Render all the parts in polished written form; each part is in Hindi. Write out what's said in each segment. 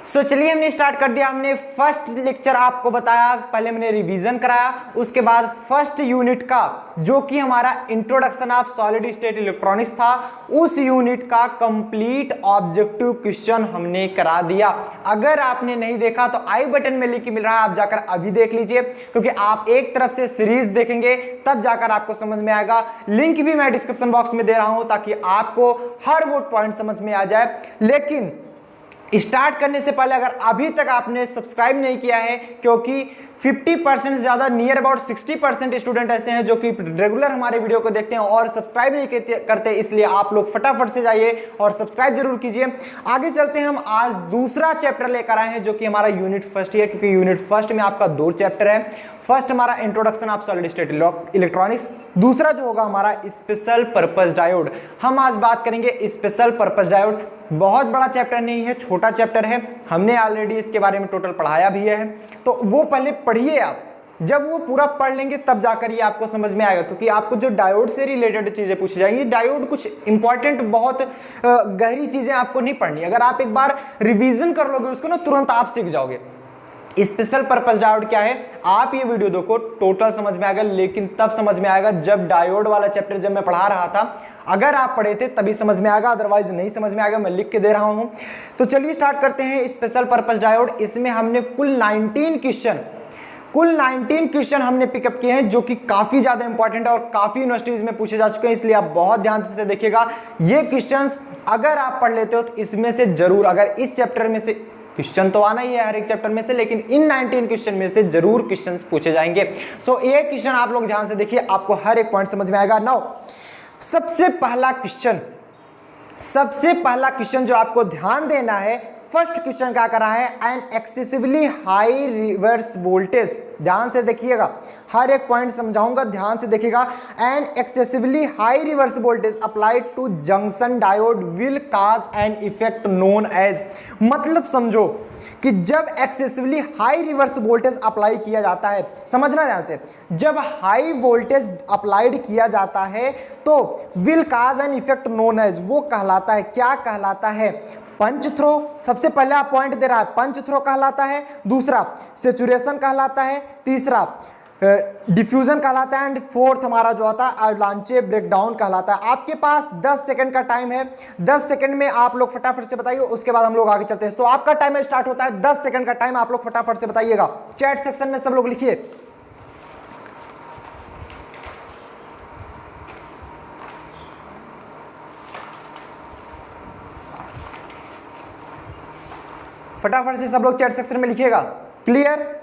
चलिए हमने स्टार्ट कर दिया। हमने फर्स्ट लेक्चर आपको बताया, पहले हमने रिवीजन कराया, उसके बाद फर्स्ट यूनिट का जो कि हमारा introduction of solid state electronics था, उस यूनिट का कंप्लीट ऑब्जेक्टिव क्वेश्चन हमने करा दिया। अगर आपने नहीं देखा तो आई बटन में लिंक मिल रहा है, आप जाकर अभी देख लीजिए, क्योंकि आप एक तरफ से सीरीज देखेंगे तब जाकर आपको समझ में आएगा। लिंक भी मैं डिस्क्रिप्शन बॉक्स में दे रहा हूं ताकि आपको हर वो पॉइंट समझ में आ जाए। लेकिन स्टार्ट करने से पहले अगर अभी तक आपने सब्सक्राइब नहीं किया है, क्योंकि 50% से ज्यादा नियर अबाउट 60% स्टूडेंट ऐसे हैं जो कि रेगुलर हमारे वीडियो को देखते हैं और सब्सक्राइब नहीं करते, इसलिए आप लोग फटाफट से जाइए और सब्सक्राइब जरूर कीजिए। आगे चलते हैं, हम आज दूसरा चैप्टर लेकर आए हैं जो कि हमारा यूनिट फर्स्ट है, क्योंकि यूनिट फर्स्ट में आपका 2 चैप्टर है। फर्स्ट हमारा introduction of solid state electronics, दूसरा जो होगा हमारा स्पेशल पर्पस डायोड। हम आज बात करेंगे स्पेशल पर्पस डायोड। बहुत बड़ा चैप्टर नहीं है, छोटा चैप्टर है, हमने ऑलरेडी इसके बारे में टोटल पढ़ाया भी है, तो वो पहले पढ़िए आप। जब वो पूरा पढ़ लेंगे तब जाकर ये आपको समझ में आएगा, क्योंकि आपको जो डायोड से रिलेटेड चीजें पूछी जाएंगी, डायोड कुछ इंपॉर्टेंट बहुत गहरी चीजें आपको नहीं पढ़नी। अगर आप एक बार रिवीजन कर लोगे उसको ना, तुरंत आप सीख जाओगे। स्पेशल पर्पस डायोड क्या है, आप ये वीडियो देखो, टोटल समझ में आएगा, लेकिन तब समझ में आएगा जब डायोड वाला चैप्टर जब मैं पढ़ा रहा था, अगर आप पढ़े थे तभी समझ में आएगा, अदरवाइज नहीं समझ में आएगा। मैं लिख के दे रहा हूं। तो चलिए स्टार्ट करते हैं स्पेशल पर्पस डायोड। इसमें हमने कुल 19 क्वेश्चन हमने पिकअप किए हैं, जो कि काफी ज्यादा इंपॉर्टेंट है और काफी यूनिवर्सिटीज में पूछे जा चुके हैं, इसलिए आप बहुत ध्यान से देखिएगा। ये क्वेश्चंस अगर आप पढ़ लेते हो तो इसमें से जरूर, अगर इस चैप्टर में से क्वेश्चन तो आना ही है हर एक चैप्टर में से, लेकिन इन 19 क्वेश्चन में से जरूर क्वेश्चंस पूछे जाएंगे। सो ये क्वेश्चन आप लोग ध्यान से देखिए, आपको हर एक पॉइंट समझ में आएगा। नाउ सबसे पहला क्वेश्चन जो आपको ध्यान देना है, फर्स्ट क्वेश्चन क्या कर रहा है, an excessively high reverse voltage. ध्यान से देखिएगा, हर एक पॉइंट समझाऊंगा, ध्यान से देखिएगा। An excessively high reverse voltage applied to junction diode will cause an effect known as. मतलब समझो कि जब excessively high reverse voltage apply किया जाता है, समझना ध्यान से, जब हाई वोल्टेज अप्लाइड किया जाता है तो will cause an effect known as, वो कहलाता है, क्या कहलाता है, पंच थ्रो। सबसे पहले आप पॉइंट दे रहा है, पंच थ्रो कहलाता है, दूसरा सेचुरेशन कहलाता है, तीसरा डिफ्यूजन कहलाता है, एंड फोर्थ हमारा जो होता है एवलांचे ब्रेकडाउन कहलाता है। आपके पास 10 सेकंड का टाइम है, 10 सेकंड में आप लोग फटाफट से बताइए, उसके बाद हम लोग आगे चलते हैं। तो आपका टाइमर स्टार्ट होता है, 10 सेकंड का टाइम, आप लोग फटाफट से बताइएगा। चैट सेक्शन में सब लोग लिखिए। फटाफट से सब लोग चैट सेक्शन में लिखिएगा। क्लियर?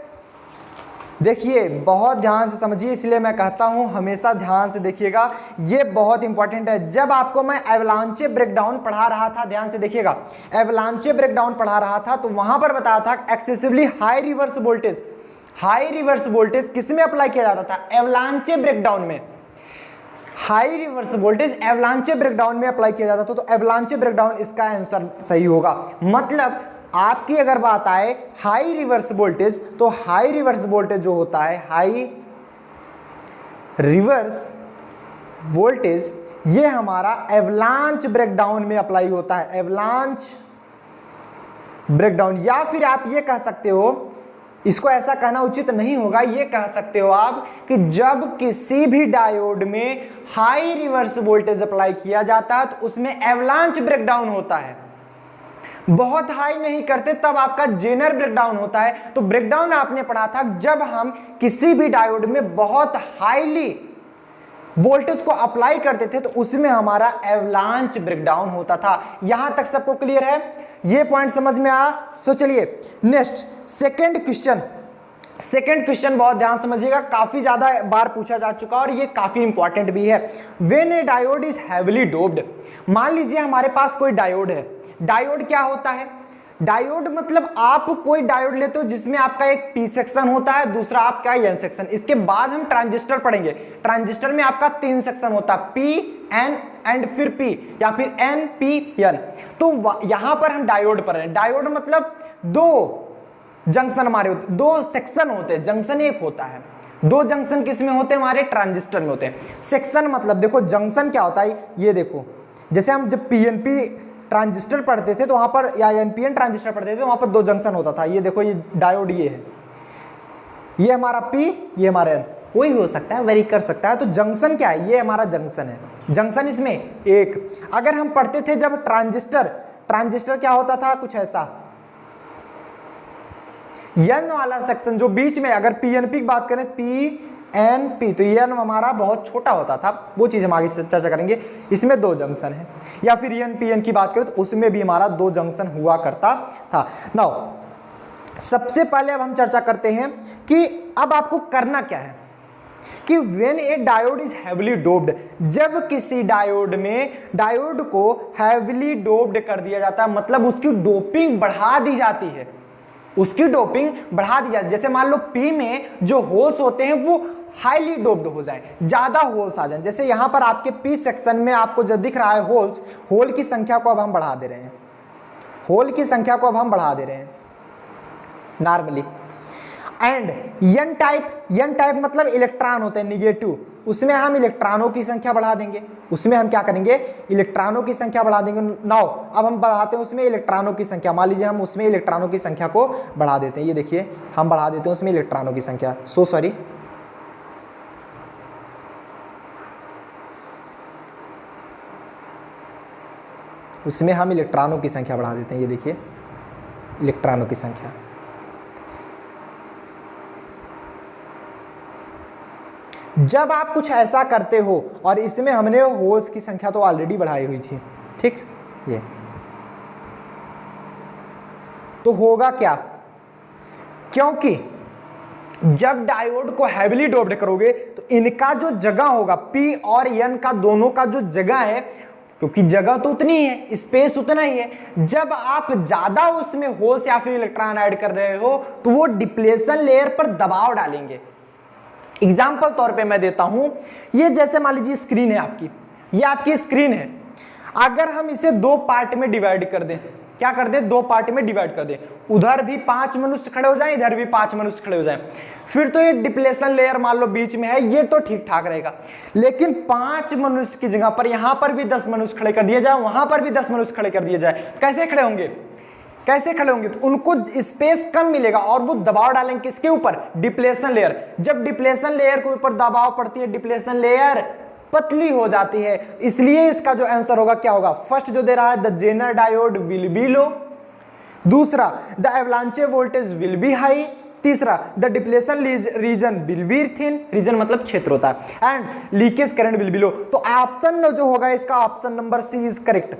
देखिए बहुत ध्यान से समझिए, इसलिए मैं कहता हूं हमेशा ध्यान से देखिएगा, ये बहुत इंपॉर्टेंट है। जब आपको मैं एवलांचे ब्रेकडाउन पढ़ा रहा था, ध्यान से देखिएगा, एवलांचे ब्रेकडाउन पढ़ा रहा था तो वहां पर बताया था एक्सेसिवली हाई रिवर्स वोल्टेज किस में अप्लाई किया जाता था, एवलांचे ब्रेकडाउन में। हाई रिवर्स वोल्टेज एवलांचे ब्रेकडाउन में अप्लाई किया जाता था, तो एवलांचे ब्रेकडाउन इसका आंसर सही होगा। मतलब आपकी अगर बात आए हाई रिवर्स वोल्टेज, तो हाई रिवर्स वोल्टेज जो होता है, हाई रिवर्स वोल्टेज, ये हमारा एवलांच ब्रेकडाउन में अप्लाई होता है, एवलांच ब्रेकडाउन। या फिर आप ये कह सकते हो, इसको ऐसा कहना उचित नहीं होगा, ये कह सकते हो आप कि जब किसी भी डायोड में हाई रिवर्स वोल्टेज अप्लाई किया जाता है तो उसमें एवलांच ब्रेकडाउन होता है। बहुत हाई नहीं करते तब आपका जेनर ब्रेकडाउन होता है। तो ब्रेकडाउन आपने पढ़ा था, जब हम किसी भी डायोड में बहुत हाईली वोल्टेज को अप्लाई करते थे तो उसमें हमारा एवलांच ब्रेकडाउन होता था। यहां तक सबको क्लियर है? ये पॉइंट समझ में आया? सो चलिए नेक्स्ट सेकंड क्वेश्चन बहुत ध्यान समझिएगा, काफी ज्यादा बार पूछा जा चुका और ये काफी इंपॉर्टेंट भी है। When A diode is heavily doped, मान लीजिए हमारे पास कोई डायोड है। डायोड क्या होता है? डायोड मतलब आप कोई डायोड लेते हो जिसमें आपका एक पी सेक्शन होता है, दूसरा आपका एन सेक्शन। इसके बाद हम ट्रांजिस्टर पढ़ेंगे। ट्रांजिस्टर में आपका 3 सेक्शन होता है, पी एन एंड फिर पी, या फिर एन पी एन। तो यहां पर हम डायोड पढ़ रहे हैं। डायोड मतलब 2 जंक्शन हमारे होते, 2 सेक्शन होते हैं, जंक्शन एक होता है। 2 जंक्शन किस में होते हैं? हमारे ट्रांजिस्टर में होते हैं। सेक्शन मतलब देखो, जंक्शन क्या होता है, ये देखो, जैसे हम जब पीएनपी ट्रांजिस्टर पढ़ते थे तो वहां पर, या एनपीएन ट्रांजिस्टर पढ़ते थे तो वहां पर 2 जंक्शन होता था। ये देखो ये डायोड ये है, ये हमारा पी, ये हमारा एन, कोई भी हो सकता है, वेरी कर सकता है। तो जंक्शन क्या है, ये हमारा जंक्शन है, जंक्शन इसमें एक। अगर हम पढ़ते थे जब ट्रांजिस्टर क्या होता था, कुछ ऐसा एन वाला सेक्शन जो बीच में, अगर पीएनपी की बात करें, पीएनपी, तो एन हमारा बहुत छोटा होता था, वो चीज हम आगे चर्चा करेंगे। इसमें 2 जंक्शन है। या फिर एनपीएन की बात करें तो उसमें भी हमारा 2 जंक्शन हुआ करता था। नाउ सबसे पहले अब हम चर्चा करते हैं कि अब आपको करना क्या है कि when A diode is heavily doped, जब किसी डायोड को हैवीली डोप्ड कर दिया जाता है, मतलब उसकी डोपिंग बढ़ा दी जाती है, उसकी डोपिंग बढ़ा दी जाती है। जैसे मान लो पी में जो होल्स होते हैं वो हाईली डोप्ड हो जाए, ज्यादा होल्स आ जाए। जैसे यहां पर आपके पी सेक्शन में आपको जो दिख रहा है होल्स, होल की संख्या को अब हम बढ़ा दे रहे हैं, होल की संख्या को अब हम बढ़ा दे रहे हैं नॉर्मली। एंड एन टाइप मतलब इलेक्ट्रॉन होते हैं निगेटिव, उसमें हम इलेक्ट्रॉनों की संख्या बढ़ा देंगे, उसमें हम क्या करेंगे, इलेक्ट्रॉनों की संख्या बढ़ा देंगे। नाउ अब हम बढ़ाते हैं उसमें इलेक्ट्रॉनों की संख्या, मान लीजिए हम उसमें इलेक्ट्रॉनों की संख्या को बढ़ा देते हैं, ये देखिए हम बढ़ा देते हैं उसमें इलेक्ट्रॉनों की संख्या, सॉरी उसमें हम इलेक्ट्रॉनों की संख्या बढ़ा देते हैं, ये देखिए इलेक्ट्रॉनों की संख्या। जब आप कुछ ऐसा करते हो, और इसमें हमने होल्स की संख्या तो ऑलरेडी बढ़ाई हुई थी, ठीक, ये तो होगा क्या, क्योंकि जब डायोड को हैवीली डोप्ड करोगे तो इनका जो जगह होगा, पी और एन का दोनों का जो जगह है, क्योंकि जगह तो उतनी है, स्पेस उतना ही है, जब आप ज्यादा उसमें होल्स या फिर इलेक्ट्रॉन ऐड कर रहे हो तो वो डिप्लेशन लेयर पर दबाव डालेंगे। एग्जाम्पल तौर पे मैं देता हूं, ये जैसे मान लीजिए स्क्रीन है आपकी, ये आपकी स्क्रीन है, अगर हम इसे 2 पार्ट में डिवाइड कर दें, क्या कर दें, 2 पार्ट में डिवाइड कर दें, उधर भी 5 मनुष्य खड़े हो जाएं, इधर भी 5 मनुष्य खड़े हो जाएं, फिर तो ये डिप्लेशन लेयर मान लो बीच में है, ये तो ठीक ठाक रहेगा। लेकिन 5 मनुष्य की जगह पर यहां पर भी 10 मनुष्य खड़े कर दिए जाए, वहां पर भी 10 मनुष्य खड़े कर दिए जाए, कैसे खड़े होंगे, कैसे खड़े होंगे, तो उनको स्पेस कम मिलेगा और वो दबाव डालेंगे किसके ऊपर, डिप्लेशन लेयर। जब डिप्लेशन लेयर के ऊपर दबाव पड़ती है, डिप्लेशन लेयर पतली हो जाती है, इसलिए इसका जो आंसर होगा क्या होगा, फर्स्ट जो दे रहा है, the Zener diode will be low, दूसरा the avalanche voltage will be high, तीसरा the depletion region will be thin, region मतलब क्षेत्र होता है, and leakage current will be low. तो ऑप्शन जो होगा इसका, option number C is correct,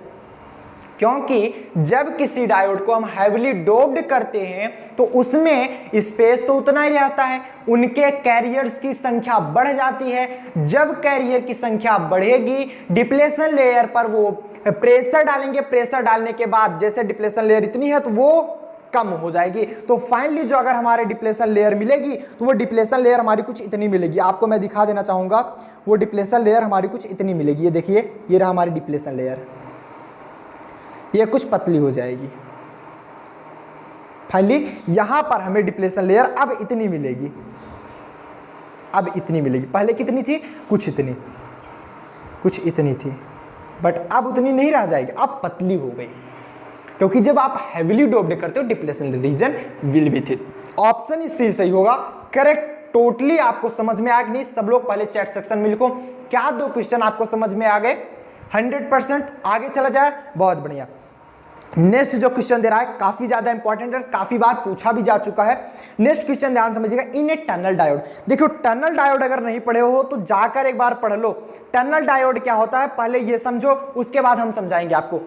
क्योंकि जब किसी डायोड को हम हैवीली डोप्ड करते हैं तो उसमें स्पेस तो उतना ही रहता है, उनके कैरियर्स की संख्या बढ़ जाती है। जब कैरियर की संख्या बढ़ेगी, डिप्लेशन लेयर पर वो प्रेशर डालेंगे, प्रेशर डालने के बाद जैसे डिप्लेशन लेयर इतनी है तो वो कम हो जाएगी। तो फाइनली जो अगर हमारे डिप्लेशन लेयर मिलेगी तो वो डिप्लेशन लेयर हमारी कुछ इतनी मिलेगी। आपको मैं दिखा देना चाहूंगा, वो डिप्लेशन लेयर हमारी कुछ इतनी मिलेगी, ये देखिए ये रहा हमारी डिप्लेशन लेयर, ये कुछ पतली हो जाएगी। फाइनली यहां पर हमें डिप्लेशन लेयर अब इतनी मिलेगी, अब इतनी मिलेगी, पहले कितनी थी, कुछ इतनी थी, बट अब उतनी नहीं रह जाएगी, अब पतली हो गई, क्योंकि जब आप हैवीली डोप्ड करते हो depletion region will be thin. Option इसी सही होगा, करेक्ट। टोटली आपको समझ में आ गई नहीं, सब लोग पहले चैट सेक्शन में लिखो क्या 2 क्वेश्चन आपको समझ में आ गए, 100%। आगे चला जाए, बहुत बढ़िया। नेक्स्ट जो क्वेश्चन दे रहा है काफी ज्यादा इंपॉर्टेंट है, काफी बार पूछा भी जा चुका है। नेक्स्ट क्वेश्चन ध्यान समझिएगा, इन ए टनल डायोड। देखो टनल डायोड अगर नहीं पढ़े हो तो जाकर एक बार पढ़ लो, टनल डायोड क्या होता है पहले ये समझो, उसके बाद हम समझाएंगे आपको।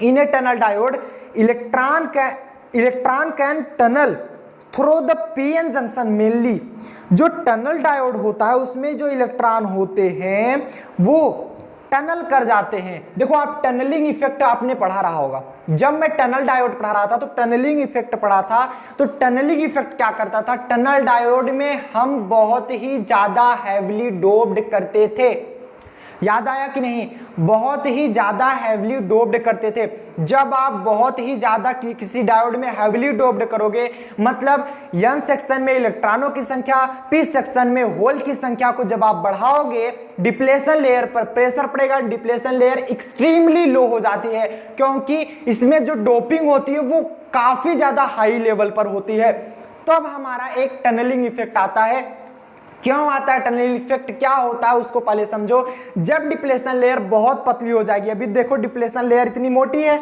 In a tunnel diode, electron can tunnel through the PN junction mainly. जो टनल डायोड होता है उसमें जो इलेक्ट्रॉन होते हैं वो टनल कर जाते हैं। देखो आप टनलिंग इफेक्ट आपने पढ़ा रहा होगा, जब मैं टनल डायोड पढ़ा रहा था तो टनलिंग इफेक्ट पढ़ा था। तो टनलिंग इफेक्ट क्या करता था, टनल डायोड में हम बहुत ही ज्यादा हैवीली डोप्ड करते थे। याद आया कि नहीं? बहुत ही ज्यादा हैवीली डोप्ड करते थे। जब आप बहुत ही ज्यादा किसी डायोड में हैवीली डोप्ड करोगे, मतलब n सेक्शन में इलेक्ट्रॉनों की संख्या, p सेक्शन में होल की संख्या को जब आप बढ़ाओगे, डिप्लेशन लेयर पर प्रेशर पड़ेगा, डिप्लेशन लेयर एक्सट्रीमली लो हो जाती है, क्योंकि इसमें जो डोपिंग होती है वो काफी ज्यादा हाई लेवल पर होती है। तो अब हमारा एक टनलिंग इफेक्ट आता है। क्यों आता है टनलिंग इफेक्ट, क्या होता है उसको पहले समझो। जब डिप्लेशन लेयर बहुत पतली हो जाएगी, अभी देखो डिप्लेशन लेयर इतनी मोटी है,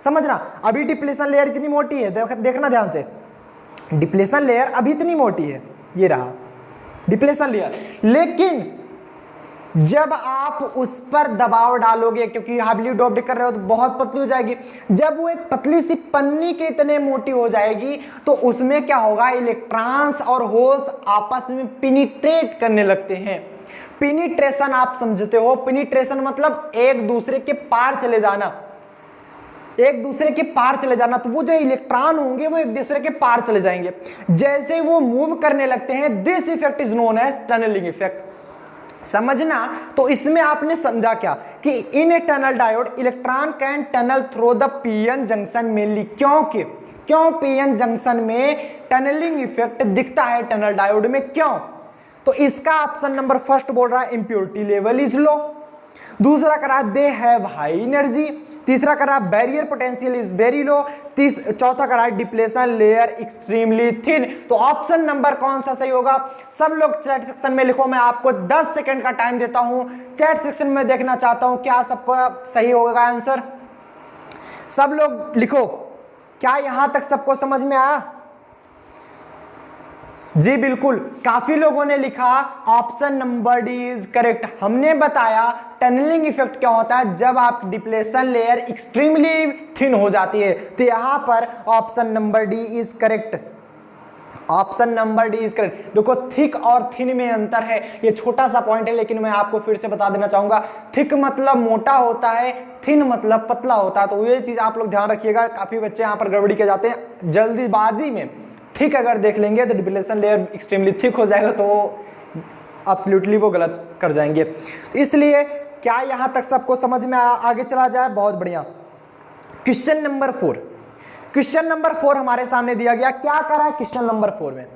समझना, अभी डिप्लेशन लेयर इतनी मोटी है, देखना ध्यान से, डिप्लेशन लेयर अभी इतनी मोटी है, ये रहा डिप्लेशन लेयर, लेकिन जब आप उस पर दबाव डालोगे, क्योंकि हैवीली डोप्ड कर रहे हो तो बहुत पतली हो जाएगी, जब वो एक पतली सी पन्नी के इतने मोटी हो जाएगी तो उसमें क्या होगा, इलेक्ट्रॉन्स और होल्स आपस में पिनिट्रेट करने लगते हैं। पिनिट्रेशन आप समझते हो, पिनिट्रेशन मतलब एक दूसरे के पार चले जाना, एक दूसरे के पार चले जाना। तो वो जो इलेक्ट्रॉन होंगे वो एक दूसरे के पार चले जाएंगे, जैसे वो मूव करने लगते हैं, this effect is known as tunnelling effect. समझना, तो इसमें आपने समझा क्या कि in a tunnel diode electron can tunnel through the PN junction mainly. क्यों पीएन जंक्शन में टनलिंग इफेक्ट दिखता है टनल डायोड में, क्यों? तो इसका ऑप्शन नंबर फर्स्ट बोल रहा है इंप्योरिटी लेवल इज लो, दूसरा करा दे हैव हाई एनर्जी, तीसरा करा barrier potential is very low, चौथा करा डिप्लेशन लेयर एक्सट्रीमली थिन। तो ऑप्शन नंबर कौन सा सही होगा? सब लोग चैट सेक्शन में लिखो, मैं आपको 10 सेकंड का टाइम देता हूं, चैट सेक्शन में देखना चाहता हूं क्या सबको सही होगा आंसर। सब लोग लिखो, क्या यहां तक सबको समझ में आया? जी बिल्कुल, काफी लोगों ने लिखा option number D is correct. हमने बताया टनलिंग इफेक्ट क्या होता है, जब आप डिप्लेशन लेयर एक्सट्रीमली थिन हो जाती है। तो यहां पर option number D is correct, option number D is correct. देखो थिक और थिन में अंतर है, ये छोटा सा पॉइंट है, लेकिन मैं आपको फिर से बता देना चाहूंगा। थिक मतलब मोटा होता है, थिन मतलब पतला होता है। तो ये चीज आप लोग ध्यान रखिएगा, काफी बच्चे यहाँ पर गड़बड़ी के जाते हैं जल्दीबाजी में। थिक अगर देख लेंगे तो डिप्लेशन लेयर एक्सट्रीमली थिक हो जाएगा, तो एब्सोल्युटली वो गलत कर जाएंगे। तो इसलिए क्या यहां तक सबको समझ में आया? आगे चला जाए, बहुत बढ़िया। क्वेश्चन नंबर 4, क्वेश्चन नंबर 4 हमारे सामने दिया गया, क्या करा है क्वेश्चन नंबर 4 में?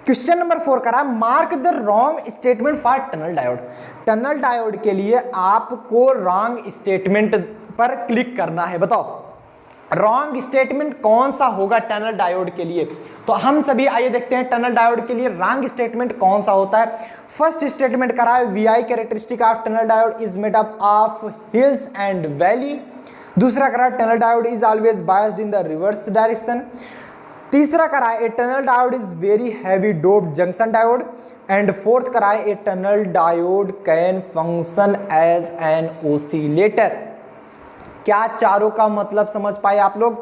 क्वेश्चन नंबर 4 करा mark the wrong statement for tunnel diode. Tunnel diode के लिए आपको रॉन्ग स्टेटमेंट पर क्लिक करना है। बताओ रॉन्ग स्टेटमेंट कौन सा होगा टनल डायोड के लिए? तो हम सभी आइए देखते हैं टनल डायोड के लिए रॉन्ग स्टेटमेंट कौन सा होता है। फर्स्ट स्टेटमेंट करा है V I characteristic of tunnel diode is made up of hills and valley. दूसरा करा tunnel diode is always biased in the reverse direction. तीसरा करा है a tunnel diode is very heavy doped junction diode. And fourth करा है a tunnel diode can function as an oscillator. क्या चारों का मतलब समझ पाए आप लोग?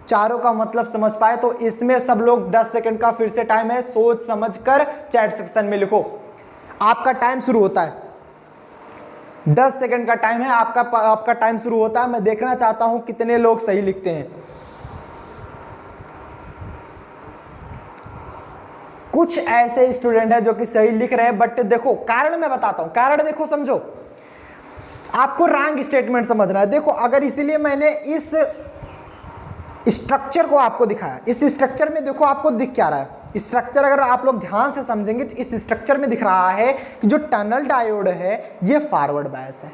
चारों का मतलब समझ पाए तो इसमें सब लोग 10 सेकंड का फिर से टाइम है, सोच समझ कर चैट सेक्शन में लिखो। आपका टाइम शुरू होता है, 10 सेकंड का टाइम है, आपका टाइम शुरू होता है। मैं देखना चाहता हूं कितने लोग सही लिखते हैं। कुछ ऐसे स्टूडेंट हैं जो कि सही लिख रहे हैं, बट देखो कारण मैं बताता हूं, कारण देखो समझो, आपको रॉन्ग स्टेटमेंट समझना है। देखो अगर इसीलिए मैंने इस स्ट्रक्चर को आपको दिखाया, इस स्ट्रक्चर में देखो आपको दिख क्या रहा है। स्ट्रक्चर अगर आप लोग ध्यान से समझेंगे तो इस स्ट्रक्चर में दिख रहा है कि जो टनल डायोड है ये फॉरवर्ड बायस है।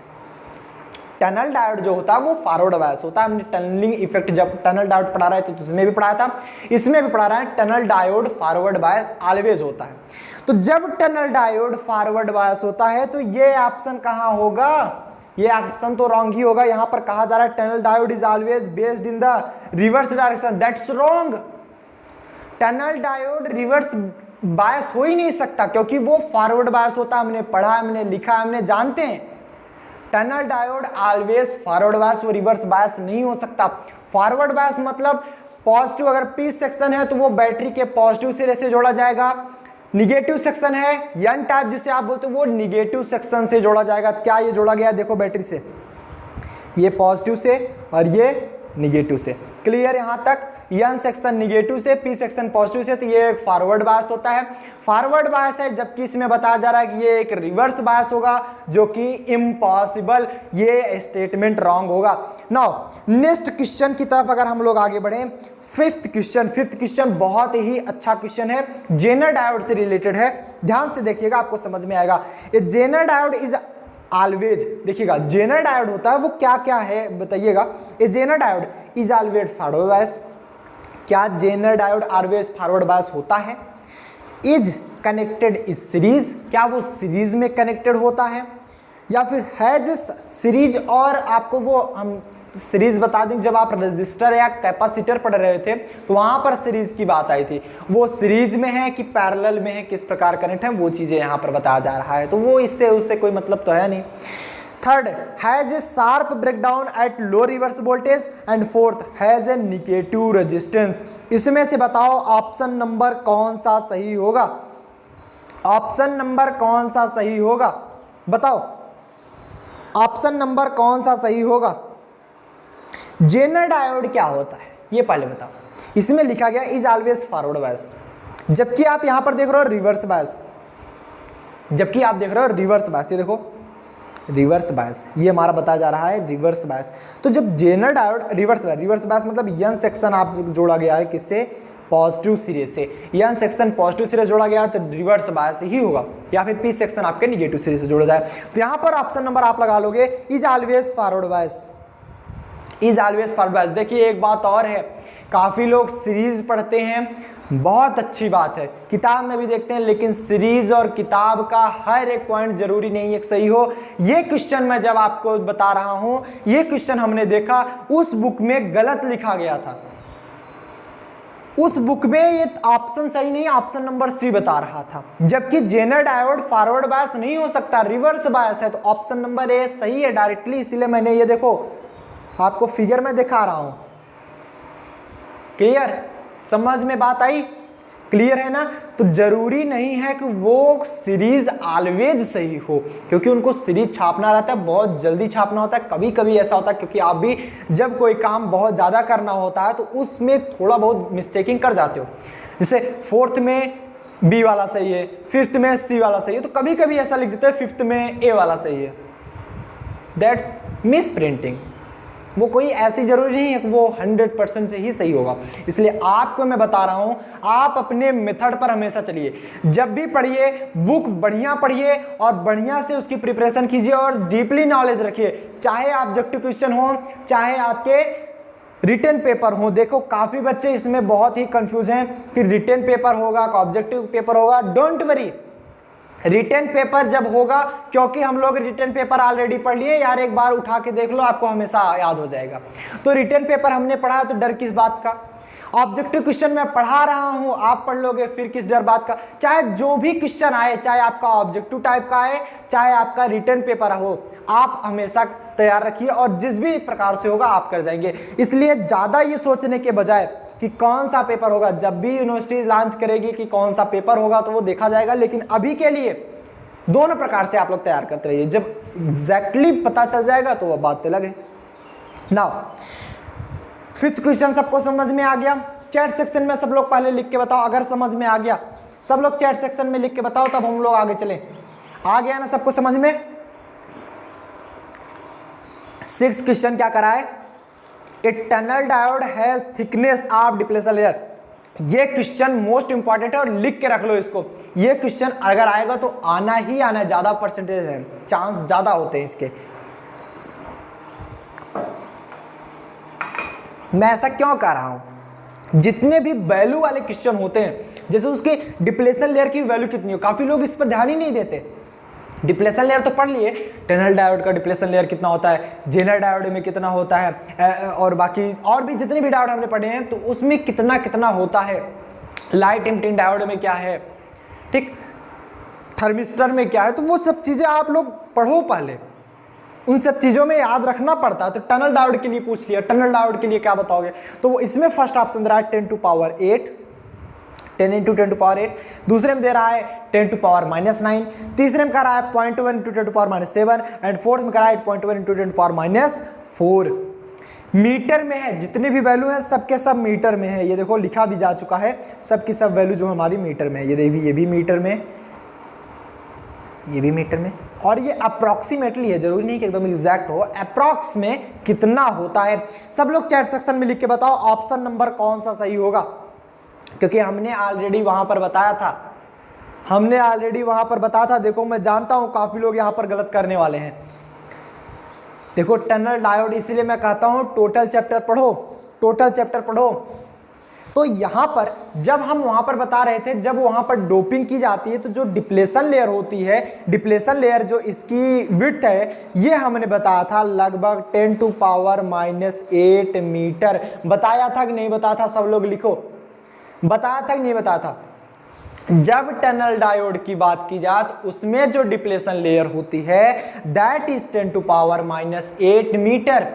टनल डायोड जो होता है वो फॉरवर्ड बायस होता है। हमने टनलिंग इफेक्ट जब टनल डायोड पढ़ा रहा है तो उसमें भी पढ़ाया था, इसमें भी पढ़ा रहा है। टनल डायोड फॉरवर्ड बायस ऑलवेज होता है। तो जब टनल डायोड फॉरवर्ड बायस होता है तो ये ऑप्शन कहां होगा? ये ऑप्शन तो रॉन्ग ही होगा। यहां पर कहा जा रहा है tunnel diode is always based in the reverse direction, that's wrong. Tunnel diode reverse बायस हो ही नहीं सकता, क्योंकि वो फॉरवर्ड बायस होता है। हमने पढ़ा, हमने लिखा, हमने जानते हैं टनल डायोड ऑलवेज फॉरवर्ड बायस, वो रिवर्स बायस नहीं हो सकता। फॉरवर्ड बायस मतलब पॉजिटिव, अगर पी सेक्शन है तो वो बैटरी के पॉजिटिव सिरे से जोड़ा जाएगा। निगेटिव सेक्शन है एन टाइप जिसे आप बोलते हो, वो निगेटिव सेक्शन से जोड़ा जाएगा। क्या ये जोड़ा गया? देखो बैटरी से, ये पॉजिटिव से और ये निगेटिव से। क्लियर यहां तक? एन सेक्शन निगेटिव से, पी सेक्शन पॉजिटिव से, तो ये एक फॉरवर्ड बायस होता है, फॉरवर्ड बायस है। जबकि इसमें बताया जा रहा है कि ये एक रिवर्स बायस होगा, जो कि इम्पॉसिबल, ये स्टेटमेंट रॉन्ग होगा। नाउ नेक्स्ट क्वेश्चन की तरफ अगर हम लोग आगे बढ़े, फिफ्थ क्वेश्चन बहुत ही अच्छा क्वेश्चन है, जेनर डायोड से रिलेटेड है। ध्यान से देखिएगा, आपको समझ में आएगा। ये जेनर डायोड इज ऑलवेज, देखिएगा जेनर डायोड होता है वो क्या क्या है बताइएगा। A Zener diode is always forward bias. क्या Zener diode always forward bias होता है? इज कनेक्टेड इज सीरीज, क्या वो सीरीज में कनेक्टेड होता है? या फिर हैज सीरीज, और आपको वो हम सीरीज बता दें, जब आप रजिस्टर या कैपेसिटर पढ़ रहे थे तो वहां पर सीरीज की बात आई थी, वो सीरीज में है कि पैरेलल में है, किस प्रकार कनेक्ट है, वो चीजें यहाँ पर बताया जा रहा है। तो वो इससे उससे कोई मतलब तो है नहीं। Third, has a sharp breakdown at low reverse voltage, and fourth has a negative resistance. इसमें से बताओ ऑप्शन नंबर कौन सा सही होगा? ऑप्शन नंबर कौन सा सही होगा बताओ, ऑप्शन नंबर कौन सा सही होगा? जेनर डायोड क्या होता है ये पहले बताओ। इसमें लिखा गया इज ऑलवेज फॉरवर्ड बायस, जबकि आप यहां पर देख रहे हो रिवर्स बायस, जबकि आप देख रहे हो रिवर्स बायस। ये देखो रिवर्स बायस, ये हमारा बताया जा रहा है रिवर्स बायस। तो जब जेनर डायोड रिवर्स बायस मतलब एन सेक्शन आप जोड़ा गया है किससे? पॉजिटिव सिरे से। एन सेक्शन पॉजिटिव सिरे जोड़ा गया तो रिवर्स बायस ही होगा, या फिर पी सेक्शन आपके निगेटिव सिरे से जोड़ा जाए। तो यहां पर ऑप्शन नंबर आप लगा लोगे is always forward bias, is always forward बायस। देखिए एक बात और है, काफी लोग सीरीज पढ़ते हैं, बहुत अच्छी बात है, किताब में भी देखते हैं, लेकिन सीरीज और किताब का हर एक पॉइंट जरूरी नहीं है सही हो। ये क्वेश्चन मैं जब आपको बता रहा हूं, ये क्वेश्चन हमने देखा उस बुक में गलत लिखा गया था, उस बुक में ये ऑप्शन सही नहीं, ऑप्शन नंबर सी बता रहा था, जबकि जेनर डायोड फॉरवर्ड बायस नहीं हो सकता, रिवर्स बायस है। तो ऑप्शन नंबर ए सही है डायरेक्टली, इसीलिए मैंने ये देखो आपको फिगर में दिखा रहा हूं। क्लियर? समझ में बात आई? क्लियर है ना? तो जरूरी नहीं है कि वो सीरीज ऑलवेज सही हो, क्योंकि उनको सीरीज छापना रहता है, बहुत जल्दी छापना होता है। कभी कभी ऐसा होता है, क्योंकि आप भी जब कोई काम बहुत ज्यादा करना होता है तो उसमें थोड़ा बहुत मिस्टेकिंग कर जाते हो। जैसे फोर्थ में बी वाला सही है, फिफ्थ में सी वाला सही है, तो कभी कभी ऐसा लिख देते हैं फिफ्थ में ए वाला सही है, दैट्स मिस प्रिंटिंग। वो कोई ऐसी जरूरी नहीं है कि वो 100% से ही सही होगा। इसलिए आपको मैं बता रहा हूं, आप अपने मेथड पर हमेशा चलिए, जब भी पढ़िए बुक बढ़िया पढ़िए और बढ़िया से उसकी प्रिपरेशन कीजिए और डीपली नॉलेज रखिए, चाहे ऑब्जेक्टिव क्वेश्चन हो चाहे आपके रिटन पेपर हो। देखो काफी बच्चे इसमें बहुत ही कंफ्यूज हैं कि रिटन पेपर होगा कि ऑब्जेक्टिव पेपर होगा। डोंट वरी, रिटन पेपर जब होगा, क्योंकि हम लोग रिटन पेपर ऑलरेडी पढ़ लिए यार, एक बार उठा के देख लो आपको हमेशा याद हो जाएगा। तो रिटन पेपर हमने पढ़ा तो डर किस बात का। ऑब्जेक्टिव क्वेश्चन मैं पढ़ा रहा हूं, आप पढ़ लोगे फिर किस डर बात का। चाहे जो भी क्वेश्चन आए, चाहे आपका ऑब्जेक्टिव टाइप का आए चाहे आपका रिटन पेपर हो, आप हमेशा तैयार रखिए और जिस भी प्रकार से होगा आप कर जाएंगे। इसलिए ज्यादा ये सोचने के बजाय कि कौन सा पेपर होगा, जब भी यूनिवर्सिटी लॉन्च करेगी कि कौन सा पेपर होगा तो वो देखा जाएगा, लेकिन अभी के लिए दोनों प्रकार से आप लोग तैयार करते रहिए। जब एग्जैक्टली पता चल जाएगा तो वो बात पे लगे। नाउ फिफ्थ क्वेश्चन सबको समझ में आ गया? चैट सेक्शन में सब लोग पहले लिख के बताओ, अगर समझ में आ गया सब लोग चैट सेक्शन में लिख के बताओ, तब हम लोग आगे चलें। आ गया ना सबको समझ में? सिक्स क्वेश्चन क्या करा है? A tunnel diode has thickness of depletion layer. ये क्वेश्चन मोस्ट इंपॉर्टेंट है और लिख के रख लो इसको। ये क्वेश्चन अगर आएगा तो आना ही आना है, ज्यादा परसेंटेज है, चांस ज्यादा होते हैं इसके। मैं ऐसा क्यों कह रहा हूं? जितने भी वैल्यू वाले क्वेश्चन होते हैं, जैसे उसके डिप्लेशन लेयर की वैल्यू कितनी हो, काफी लोग इस पर ध्यान ही नहीं देते। डिप्लेशन लेयर तो पढ़ लिए, टनल डायोड का डिप्लेशन लेयर कितना होता है, जेनर डायोड में कितना होता है, और बाकी और भी जितने भी डायोड हमने पढ़े हैं तो उसमें कितना कितना होता है, लाइट इमिटिंग डायोड में क्या है, ठीक, थर्मिस्टर में क्या है। तो वो सब चीजें आप लोग पढ़ो पहले, उन सब चीजों में याद रखना पड़ता है। तो टनल डायोड के लिए पूछ लिया, टनल डायोड के लिए क्या बताओगे, तो वो इसमें फर्स्ट ऑप्शन दे रहा है 10 to power 8, 10 into 10 to power 8, दूसरे में दे रहा है 10 टू पावर -9, तीसरे में कह रहा है 0.1 into 10 to power -7 and fourth में कह रहा है 0.1 इंटू 10 टू पावर -4। मीटर में है, जितने भी वैल्यू है सबके सब मीटर में है। ये देखो लिखा भी जा चुका है, सब की सब वैल्यू जो हमारी मीटर में है। ये देखिए, ये भी मीटर में, ये भी मीटर में, और ये अप्रॉक्सीमेटली है, जरूरी नहीं कि एकदम एग्जैक्ट हो, अप्रॉक्स में कितना होता है। सब लोग चैट सेक्शन में लिख के बताओ ऑप्शन नंबर कौन सा सही होगा, क्योंकि हमने ऑलरेडी वहां पर बताया था, देखो मैं जानता हूं काफी लोग यहां पर गलत करने वाले हैं। देखो टनल डायोड, इसीलिए मैं कहता हूं टोटल चैप्टर पढ़ो। तो यहां पर जब हम वहां पर बता रहे थे, जब वहां पर डोपिंग की जाती है तो जो डिप्लेशन लेयर होती है, डिप्लेशन लेयर जो इसकी विड्थ है, ये हमने बताया था लगभग 10⁻⁸ मीटर। बताया था कि नहीं बताया था? सब लोग लिखो, बताया था कि नहीं बताया था? जब टनल डायोड की बात की जाए तो उसमें जो डिप्लेशन लेयर होती है दैट इज 10⁻⁸ मीटर।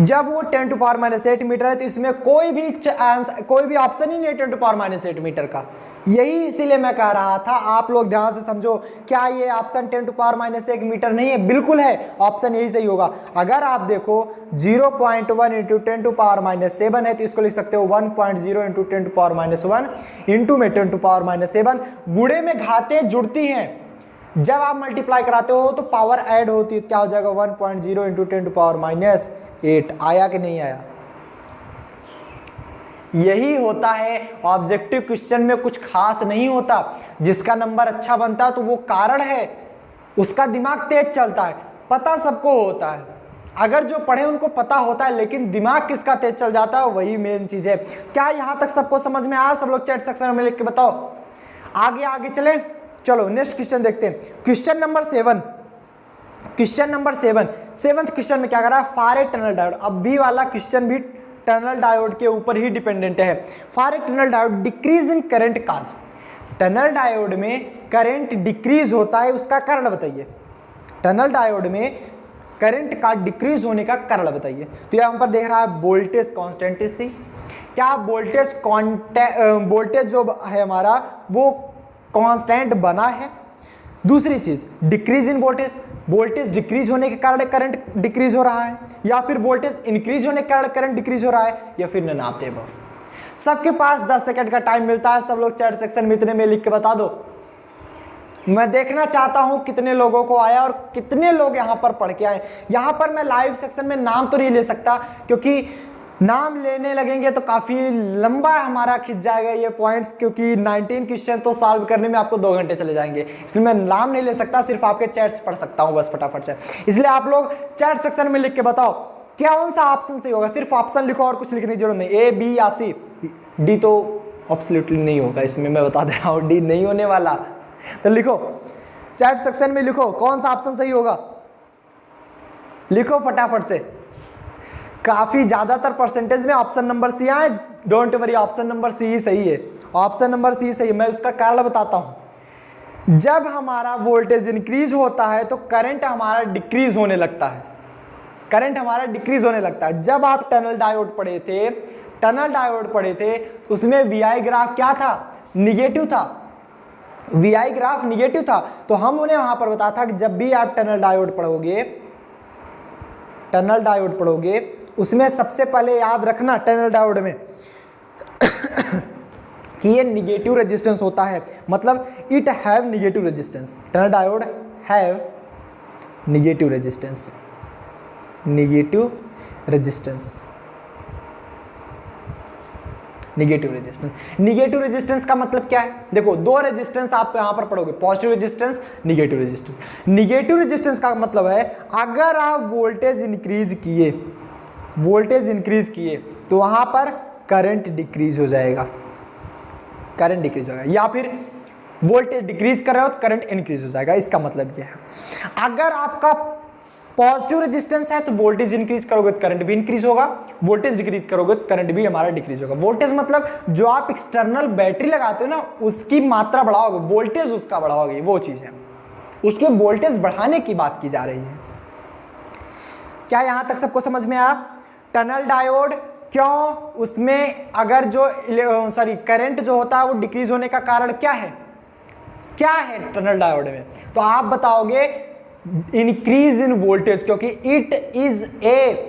जब वो 10⁻⁸ मीटर है तो इसमें कोई भी ऑप्शन ही नहीं 10⁻⁸ मीटर का। यही इसीलिए मैं कह रहा था, आप लोग ध्यान से समझो, क्या ये ऑप्शन 10⁻⁸ मीटर नहीं है? बिल्कुल है, ऑप्शन यही सही होगा। अगर आप देखो 0.1 × 10⁻⁷ है तो इसको लिख सकते हो 1.0 × 10⁻⁻1 इंटू में 10⁻⁷। गुणे में घातें जुड़ती हैं, जब आप मल्टीप्लाई कराते हो तो पावर ऐड होती है, क्या हो जाएगा 1.0 × 10⁻8। आया कि नहीं आया? यही होता है ऑब्जेक्टिव क्वेश्चन में, कुछ खास नहीं होता। जिसका नंबर अच्छा बनता है तो वो कारण है, उसका दिमाग तेज चलता है, पता सबको होता है। अगर जो पढ़े उनको पता होता है, लेकिन दिमाग किसका तेज चल जाता है, वही मेन चीज है। क्या यहां तक सबको समझ में आया? सब लोग चैट सेक्शन में लिख के बताओ। आगे चले, चलो नेक्स्ट क्वेश्चन देखते हैं। क्वेश्चन नंबर 7 सेवंथ क्वेश्चन में क्या करा है? For a tunnel diode. अब भी वाला क्वेश्चन भी टनल डायोड के ऊपर ही डिपेंडेंट है। For a tunnel diode decrease in current cause. Tunnel diode में करंट डिक्रीज होता है, उसका कारण बताइए। टनल डायोड में करंट का डिक्रीज होने का कारण बताइए। तो यहाँ पर देख रहा है वोल्टेज कॉन्स्टेंटेंसी। क्या वोल्टेज जो है हमारा वो कांस्टेंट बना है? दूसरी चीज डिक्रीज इन वोल्टेज डिक्रीज होने के कारण करंट डिक्रीज हो रहा है, या फिर वोल्टेज इंक्रीज होने के कारण करंट डिक्रीज हो रहा है, या फिर नन ऑफ द अबव। सबके पास 10 सेकंड का टाइम मिलता है, सब लोग चैट सेक्शन में इतने में लिख के बता दो। मैं देखना चाहता हूं कितने लोगों को आया और कितने लोग यहां पर पढ़ के आए। यहां पर मैं लाइव सेक्शन में नाम तो नहीं ले सकता, क्योंकि नाम लेने लगेंगे तो काफी लंबा हमारा खिंच जाएगा ये पॉइंट्स, क्योंकि 19 क्वेश्चन तो सॉल्व करने में आपको 2 घंटे चले जाएंगे। इसलिए मैं नाम नहीं ले सकता, सिर्फ आपके चैट्स पढ़ सकता हूं बस फटाफट से। इसलिए आप लोग चैट सेक्शन में लिख के बताओ कौन सा ऑप्शन सही होगा। सिर्फ ऑप्शन लिखो और कुछ लिखने की जरूरत नहीं। ए, बी या सी। डी तो एब्सोल्युटली नहीं होगा, इसमें मैं बता दे रहा हूं, डी नहीं होने वाला। तो लिखो चैट सेक्शन में, लिखो कौन सा ऑप्शन सही होगा, लिखो फटाफट से। काफी ज्यादातर परसेंटेज में ऑप्शन नंबर सी आए। Don't worry, option number C ही सही है, ऑप्शन नंबर सी सही है। मैं उसका कारण बताता हूं। जब हमारा वोल्टेज इंक्रीज होता है तो करंट हमारा डिक्रीज होने लगता है, जब आप टनल डायोड पढ़े थे तो उसमें वीआई ग्राफ क्या था? निगेटिव था। वीआई ग्राफ निगेटिव था, तो हम उन्हें वहां पर बताया था कि जब भी आप टनल डायोड पढ़ोगे उसमें सबसे पहले याद रखना टनल डायोड में कि ये निगेटिव रेजिस्टेंस होता है, मतलब it have negative resistance. Tunnel diode have negative resistance. Negative resistance का मतलब क्या है? देखो 2 रेजिस्टेंस आप यहां पर पढ़ोगे, positive resistance, negative resistance. Negative resistance का मतलब है अगर आप वोल्टेज इंक्रीज किए तो वहां पर करंट डिक्रीज हो जाएगा, या फिर वोल्टेज डिक्रीज कर रहे हो तो करंट इंक्रीज हो जाएगा। इसका मतलब यह है अगर आपका पॉजिटिव रेजिस्टेंस है तो वोल्टेज इंक्रीज करोगे तो करंट भी इंक्रीज होगा, वोल्टेज डिक्रीज करोगे तो करंट भी हमारा डिक्रीज होगा। वोल्टेज मतलब जो आप एक्सटर्नल बैटरी लगाते हो ना, उसकी मात्रा बढ़ाओगे, वोल्टेज उसका बढ़ाओगे, वो चीज है। उसके वोल्टेज बढ़ाने की बात की जा रही है। क्या यहां तक सबको समझ में आया? टनल डायोड क्यों, उसमें अगर जो करंट जो होता है वो डिक्रीज होने का कारण क्या है टनल डायोड में? तो आप बताओगे इंक्रीज इन वोल्टेज, क्योंकि it is A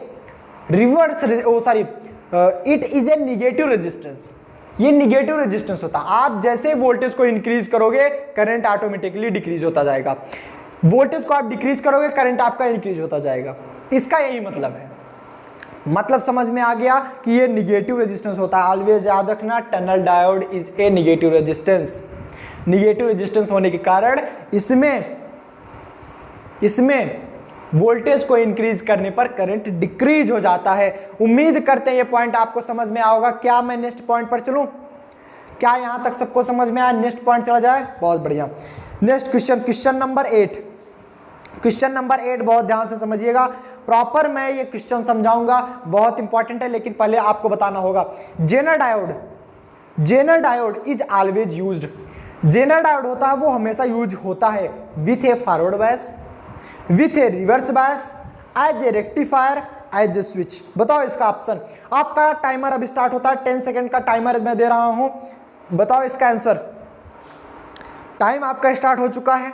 it is A negative resistance. ये निगेटिव रेजिस्टेंस होता है। आप जैसे वोल्टेज को इंक्रीज करोगे करंट ऑटोमेटिकली डिक्रीज होता जाएगा, वोल्टेज को आप डिक्रीज करोगे करंट आपका इंक्रीज होता जाएगा। इसका यही मतलब है। मतलब समझ में आ गया कि ये निगेटिव रेजिस्टेंस होता है। ऑलवेज याद रखना, tunnel diode is A negative resistance. Negative resistance होने के कारण इसमें वोल्टेज को इंक्रीज करने पर करंट डिक्रीज हो जाता है। उम्मीद करते हैं ये पॉइंट आपको समझ में आओगा। क्या मैं नेक्स्ट पॉइंट पर चलूं? क्या यहां तक सबको समझ में आया? नेक्स्ट पॉइंट चला जाए, बहुत बढ़िया। Next question, question number 8। Question number 8 बहुत ध्यान से समझिएगा। प्रॉपर मैं ये क्वेश्चन समझाऊंगा, बहुत इंपॉर्टेंट है, लेकिन पहले आपको बताना होगा। Zener diode is always used. Zener diode होता है वो हमेशा यूज होता है with a forward bias, with a reverse bias, as a rectifier, as a switch. बताओ इसका ऑप्शन। आपका टाइमर अब स्टार्ट होता है, 10 सेकंड का टाइमर मैं दे रहा हूं। बताओ इसका आंसर। टाइम आपका स्टार्ट हो चुका है,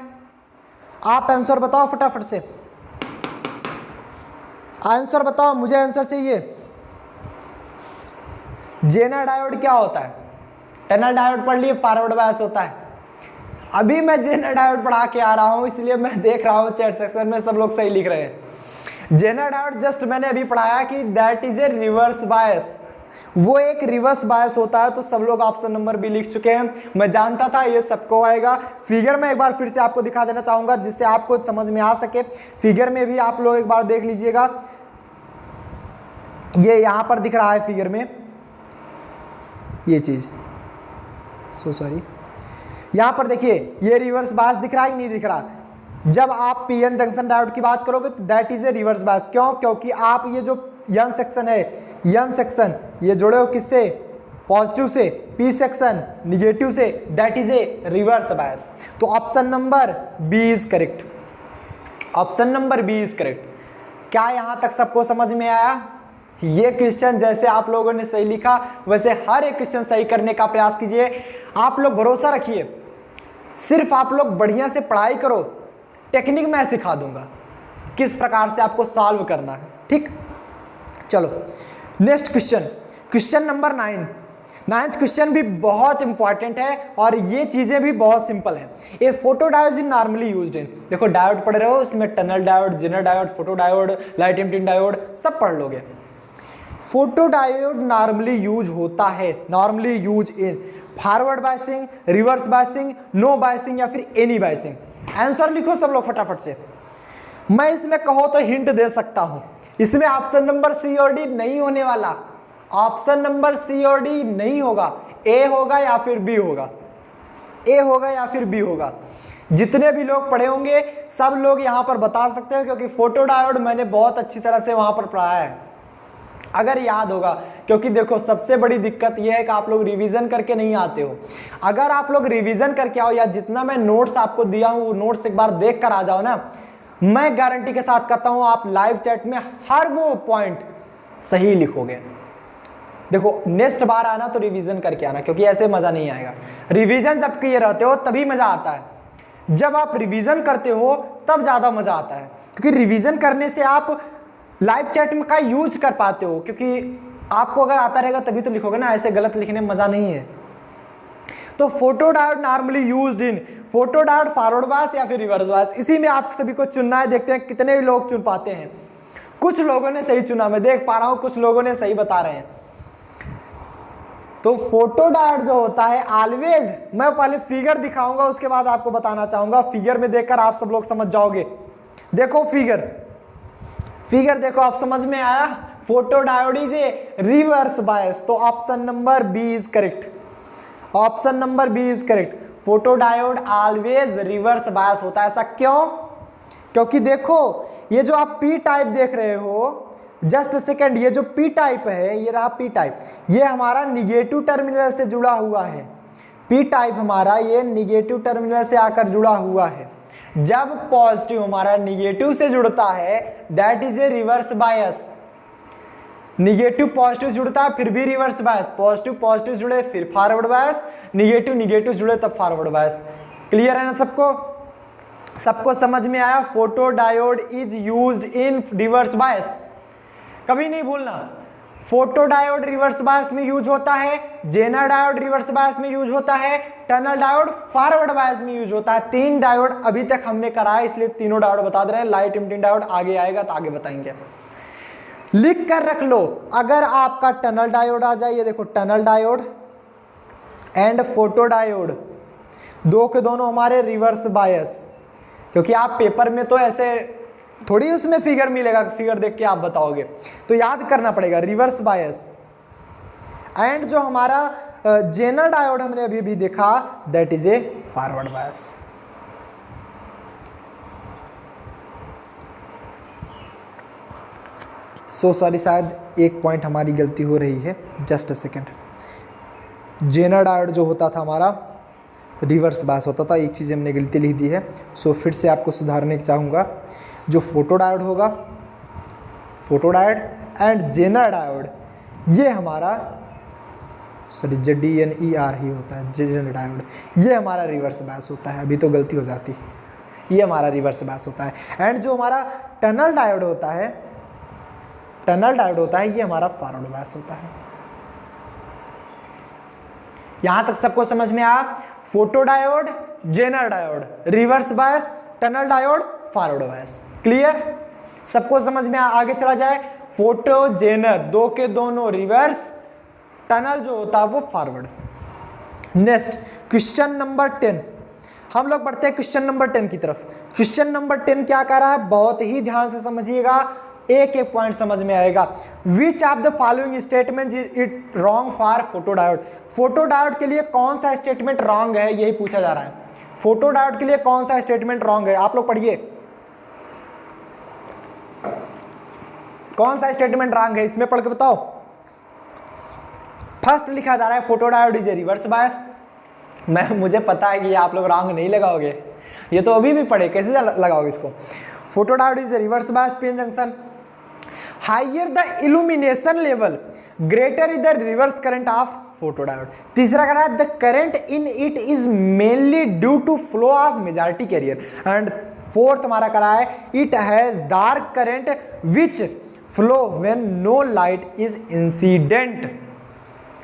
आप आंसर बताओ फटाफट से। आंसर बताओ, मुझे आंसर चाहिए। जेनर डायोड क्या होता है? टनल डायोड पढ़ लिए, फॉरवर्ड बायस होता है। अभी मैं जेनर डायोड पढ़ा के आ रहा हूं, इसलिए मैं देख रहा हूं चैट सेक्शन में सब लोग सही लिख रहे हैं। जेनर डायोड जस्ट मैंने अभी पढ़ाया कि दैट इज ए रिवर्स बायस, वो एक रिवर्स बायस होता है। तो सब लोग ऑप्शन नंबर बी लिख चुके हैं। मैं जानता था ये सबको आएगा। फिगर में एक बार फिर से आपको दिखा देना चाहूंगा जिससे आपको समझ में आ सके। फिगर में भी आप लोग एक बार देख लीजिएगा, ये यहां पर दिख रहा है फिगर में ये चीज, सो सॉरी, यहां पर देखिए ये रिवर्स बायस दिख रहा है, नहीं दिख रहा? जब आप पीएन जंक्शन डायोड की बात करोगे तो that is a reverse bias. क्यों? क्योंकि आप ये जो एन सेक्शन है, एन सेक्शन ये जुड़े हो किससे? पॉजिटिव से। पी सेक्शन निगेटिव से, that is a reverse bias. तो option number B is correct. Option number B is correct. क्या यहां तक सबको समझ में आया? ये क्वेश्चन जैसे आप लोगों ने सही लिखा वैसे हर एक क्वेश्चन सही करने का प्रयास कीजिए। आप लोग भरोसा रखिए, सिर्फ आप लोग बढ़िया से पढ़ाई करो, टेक्निक मैं सिखा दूंगा किस प्रकार से आपको सॉल्व करना है। ठीक, चलो next question, question number 9। 9th question भी बहुत इंपॉर्टेंट है और ये चीजें भी बहुत सिंपल है। ये photo diode is normally used in, देखो डायोड पढ़ रहे हो, इसमें tunnel diode, Zener diode, photo diode, light emitting diode सब पढ़ लोगे। फोटो डायोड नॉर्मली यूज होता है, normally use in forward biasing, reverse biasing, no biasing या फिर एनी बायसिंग। आंसर लिखो सब लोग फटाफट से। मैं इसमें कहो तो हिंट दे सकता हूं, इसमें ऑप्शन नंबर सी और डी नहीं होने वाला। ऑप्शन नंबर सी और डी नहीं होगा, ए होगा या फिर बी होगा, ए होगा या फिर बी होगा। जितने भी लोग पढ़े होंगे सब लोग यहां पर बता सकते हैं, क्योंकि फोटो डायोड मैंने बहुत अच्छी तरह से वहां पर पढ़ाया है, अगर याद होगा। क्योंकि देखो सबसे बड़ी दिक्कत यह है कि आप लोग रिवीजन करके नहीं आते हो। अगर आप लोग रिवीजन करके आओ या जितना मैं नोट्स आपको दिया हूं वो नोट्स एक बार देख कर आ जाओ ना, मैं गारंटी के साथ कहता हूं आप लाइव चैट में हर वो पॉइंट सही लिखोगे। देखो नेक्स्ट बार आना तो रिवीजन करके आना, क्योंकि ऐसे मजा नहीं आएगा। रिवीजन जब किए रहते हो तभी मजा आता है, जब आप रिवीजन करते हो तब ज्यादा मजा आता है, क्योंकि रिवीजन करने से आप लाइव चैट में का यूज कर पाते हो। क्योंकि आपको अगर आता रहेगा तभी तो लिखोगे ना, ऐसे गलत लिखने में मजा नहीं है। तो फोटो डायोड नॉर्मली यूज्ड इन, फोटो डायोड फॉरवर्ड बायस या फिर रिवर्स बायस, इसी में आप सभी को चुनना है। देखते हैं कितने लोग चुन पाते हैं। कुछ लोगों ने सही चुना, मैं देख पा रहा हूं कुछ लोगों ने सही बता रहे हैं। तो फोटो डायोड जो होता है ऑलवेज, मैं पहले फिगर दिखाऊंगा उसके बाद आपको बताना चाहूंगा। फिगर में देखकर आप सब लोग समझ जाओगे। देखो फिगर देखो, आप समझ में आया? Photo diode is a reverse bias, तो option number B is correct. Option number B is correct. Photo diode always reverse bias होता है। ऐसा क्यों? क्योंकि देखो ये जो आप पी टाइप देख रहे हो, जस्ट सेकेंड, ये जो पी टाइप है, ये रहा पी टाइप, ये हमारा निगेटिव टर्मिनल से जुड़ा हुआ है। पी टाइप हमारा ये निगेटिव टर्मिनल से आकर जुड़ा हुआ है। जब पॉजिटिव हमारा निगेटिव से जुड़ता है that is a reverse bias. Negative positive जुड़ता है फिर भी रिवर्स बायस, पॉजिटिव पॉजिटिव जुड़े फिर फॉरवर्ड बायस, निगेटिव निगेटिव जुड़े तब फॉरवर्ड बायस। क्लियर है ना सबको? सबको समझ में आया? Photo diode is used in reverse bias. कभी नहीं भूलना। फोटो डायोड रिवर्स बायस में यूज होता है, जेनर डायोड रिवर्स बायस में यूज होता है, टनल डायोड फॉरवर्ड बायस में यूज होता है। 3 डायोड अभी तक हमने कराया, इसलिए तीनों डायोड बता दे रहे हैं। लाइट इमिटिंग डायोड आगे आएगा तो आगे बताएंगे। लिख कर रख लो, अगर आपका टनल डायोड आ जाए, ये देखो tunnel diode and photo diode, दो के दोनों हमारे रिवर्स बायस, क्योंकि आप पेपर में तो ऐसे थोड़ी उसमें फिगर मिलेगा, फिगर देख के आप बताओगे, तो याद करना पड़ेगा रिवर्स बायस। एंड जो हमारा जेनर डायोड हमने अभी भी देखा, that is a forward bias. So sorry, शायद एक पॉइंट हमारी गलती हो रही है, just a second. Zener diode जो होता था हमारा रिवर्स बायस होता था, एक चीज़ हमने गलती लिख दी है, सो फिर से आपको सुधारने चाहूँगा। जो फोटो डायोड होगा, photo diode and Zener diode, ये हमारा सॉरी ZDNER ही होता है, जेनर डायोड, ये हमारा रिवर्स बायस होता है। अभी तो गलती हो जाती, ये हमारा रिवर्स बायस होता है। एंड जो हमारा टनल डायोड होता है, टनल डायोड होता है, ये हमारा फॉरवर्ड बायस होता है। यहां तक सबको समझ में आया? Photo diode, Zener diode, reverse bias, tunnel diode, forward bias. Clear? सबको समझ में आगे चला जाए। फोटो जेनर दो के दोनों रिवर्स, टनल जो होता है वो फॉरवर्ड। नेक्स्ट क्वेश्चन नंबर 10, हम लोग बढ़ते हैं क्वेश्चन नंबर 10 की तरफ। क्वेश्चन नंबर 10 क्या कह रहा है, बहुत ही ध्यान से समझिएगा, एक एक पॉइंट समझ में आएगा। Which of the following statement it wrong for photo diode. Photo diode के लिए कौन सा स्टेटमेंट रॉन्ग है, यही पूछा जा रहा है। फोटो डायोड के लिए कौन सा स्टेटमेंट रॉन्ग है, आप लोग पढ़िए। कौन सा स्टेटमेंट रॉन्ग है, इसमें पढ़ के बताओ। फर्स्ट लिखा जा रहा है photo diode is a reverse बायस। मुझे पता है कि ये आप लोग रॉन्ग नहीं लगाओगे, ये तो अभी भी पढ़े, कैसे लगाओगे इसको। Photo diode is a reverse bias PN junction. Higher the illumination level greater is the reverse current of photo diode. तीसरा कह रहा है the current in it is mainly due to flow of majority carrier. And fourth हमारा कह रहा है it has dark current which flow when no light is incident.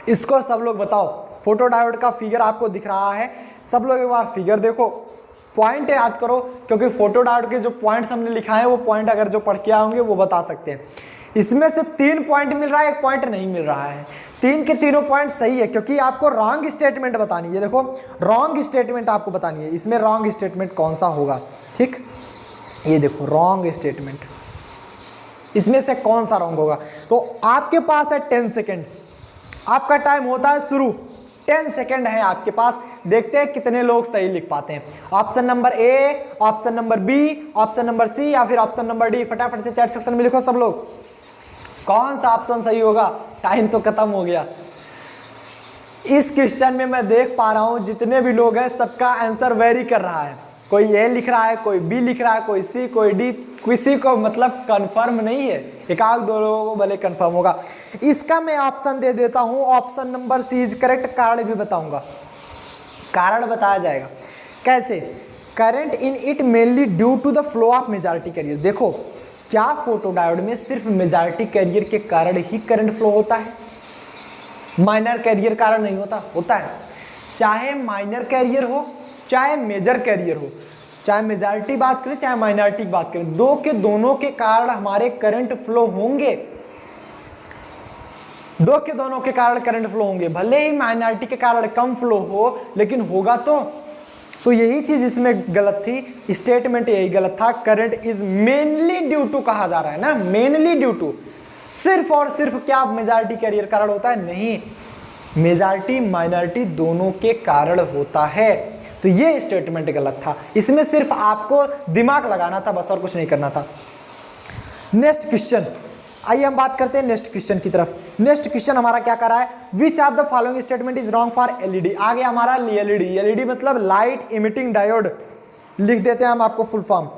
इसको सब लोग बताओ। फोटो डायोड का फिगर आपको दिख रहा है, सब लोग एक बार फिगर देखो, पॉइंट याद करो, क्योंकि फोटो डायोड के जो पॉइंट्स हमने लिखा है वो पॉइंट अगर जो पढ़ के आएंगे वो बता सकते हैं। इसमें से 3 पॉइंट मिल रहा है, 1 पॉइंट नहीं मिल रहा है। 3 के तीनों पॉइंट सही है, क्योंकि आपको रॉन्ग स्टेटमेंट बतानी है। देखो रॉन्ग स्टेटमेंट आपको बतानी है, इसमें रॉन्ग स्टेटमेंट कौन सा होगा, ठीक। ये देखो रॉन्ग स्टेटमेंट, इसमें से कौन सा रॉन्ग होगा। तो आपके पास है 10 सेकेंड, आपका टाइम होता है शुरू। 10 सेकेंड है आपके पास, देखते हैं कितने लोग सही लिख पाते हैं। Option number A, option number B, option number C या फिर ऑप्शन नंबर डी। फटाफट से चैट सेक्शन में लिखो सब लोग, कौन सा ऑप्शन सही होगा। टाइम तो खत्म हो गया। इस क्वेश्चन में मैं देख पा रहा हूं जितने भी लोग हैं सबका आंसर वेरी कर रहा है। कोई ए लिख रहा है, कोई बी लिख रहा है, कोई सी, कोई डी, किसी को मतलब कंफर्म नहीं है। एक आध दो लोगों को भले कंफर्म होगा। इसका मैं ऑप्शन दे देता हूं, option number C is correct. कारण भी बताऊंगा, कारण बताया जाएगा कैसे। Current in it mainly due to the flow of majority carrier. देखो क्या फोटो डायोड में सिर्फ मेजॉरिटी कैरियर के कारण ही करंट फ्लो होता है, माइनर कैरियर कारण नहीं होता? होता है। चाहे माइनर कैरियर हो चाहे मेजर कैरियर हो, चाहे मेजॉरिटी बात करें चाहे माइनॉरिटी की बात करें, दो के दोनों के कारण हमारे करंट फ्लो होंगे। दो के दोनों के कारण करंट फ्लो होंगे, भले ही माइनॉरिटी के कारण कम फ्लो हो, लेकिन होगा तो यही चीज इसमें गलत थी, स्टेटमेंट यही गलत था। Current is mainly due to कहा जा रहा है ना, मेनली ड्यू टू। सिर्फ और सिर्फ क्या मेजॉरिटी कैरियर कारण होता है? नहीं, मेजॉरिटी माइनॉरिटी दोनों के कारण होता है। तो ये स्टेटमेंट गलत था, इसमें सिर्फ आपको दिमाग लगाना था बस, और कुछ नहीं करना था। नेक्स्ट क्वेश्चन, आइए हम बात करते हैं नेक्स्ट क्वेश्चन की तरफ। नेक्स्ट क्वेश्चन हमारा क्या कर रहा है, which of the following statement is wrong for LED. आगे हमारा एलईडी, एलईडी मतलब लाइट इमिटिंग डायोड, लिख देते हैं हम आपको फुल फॉर्म।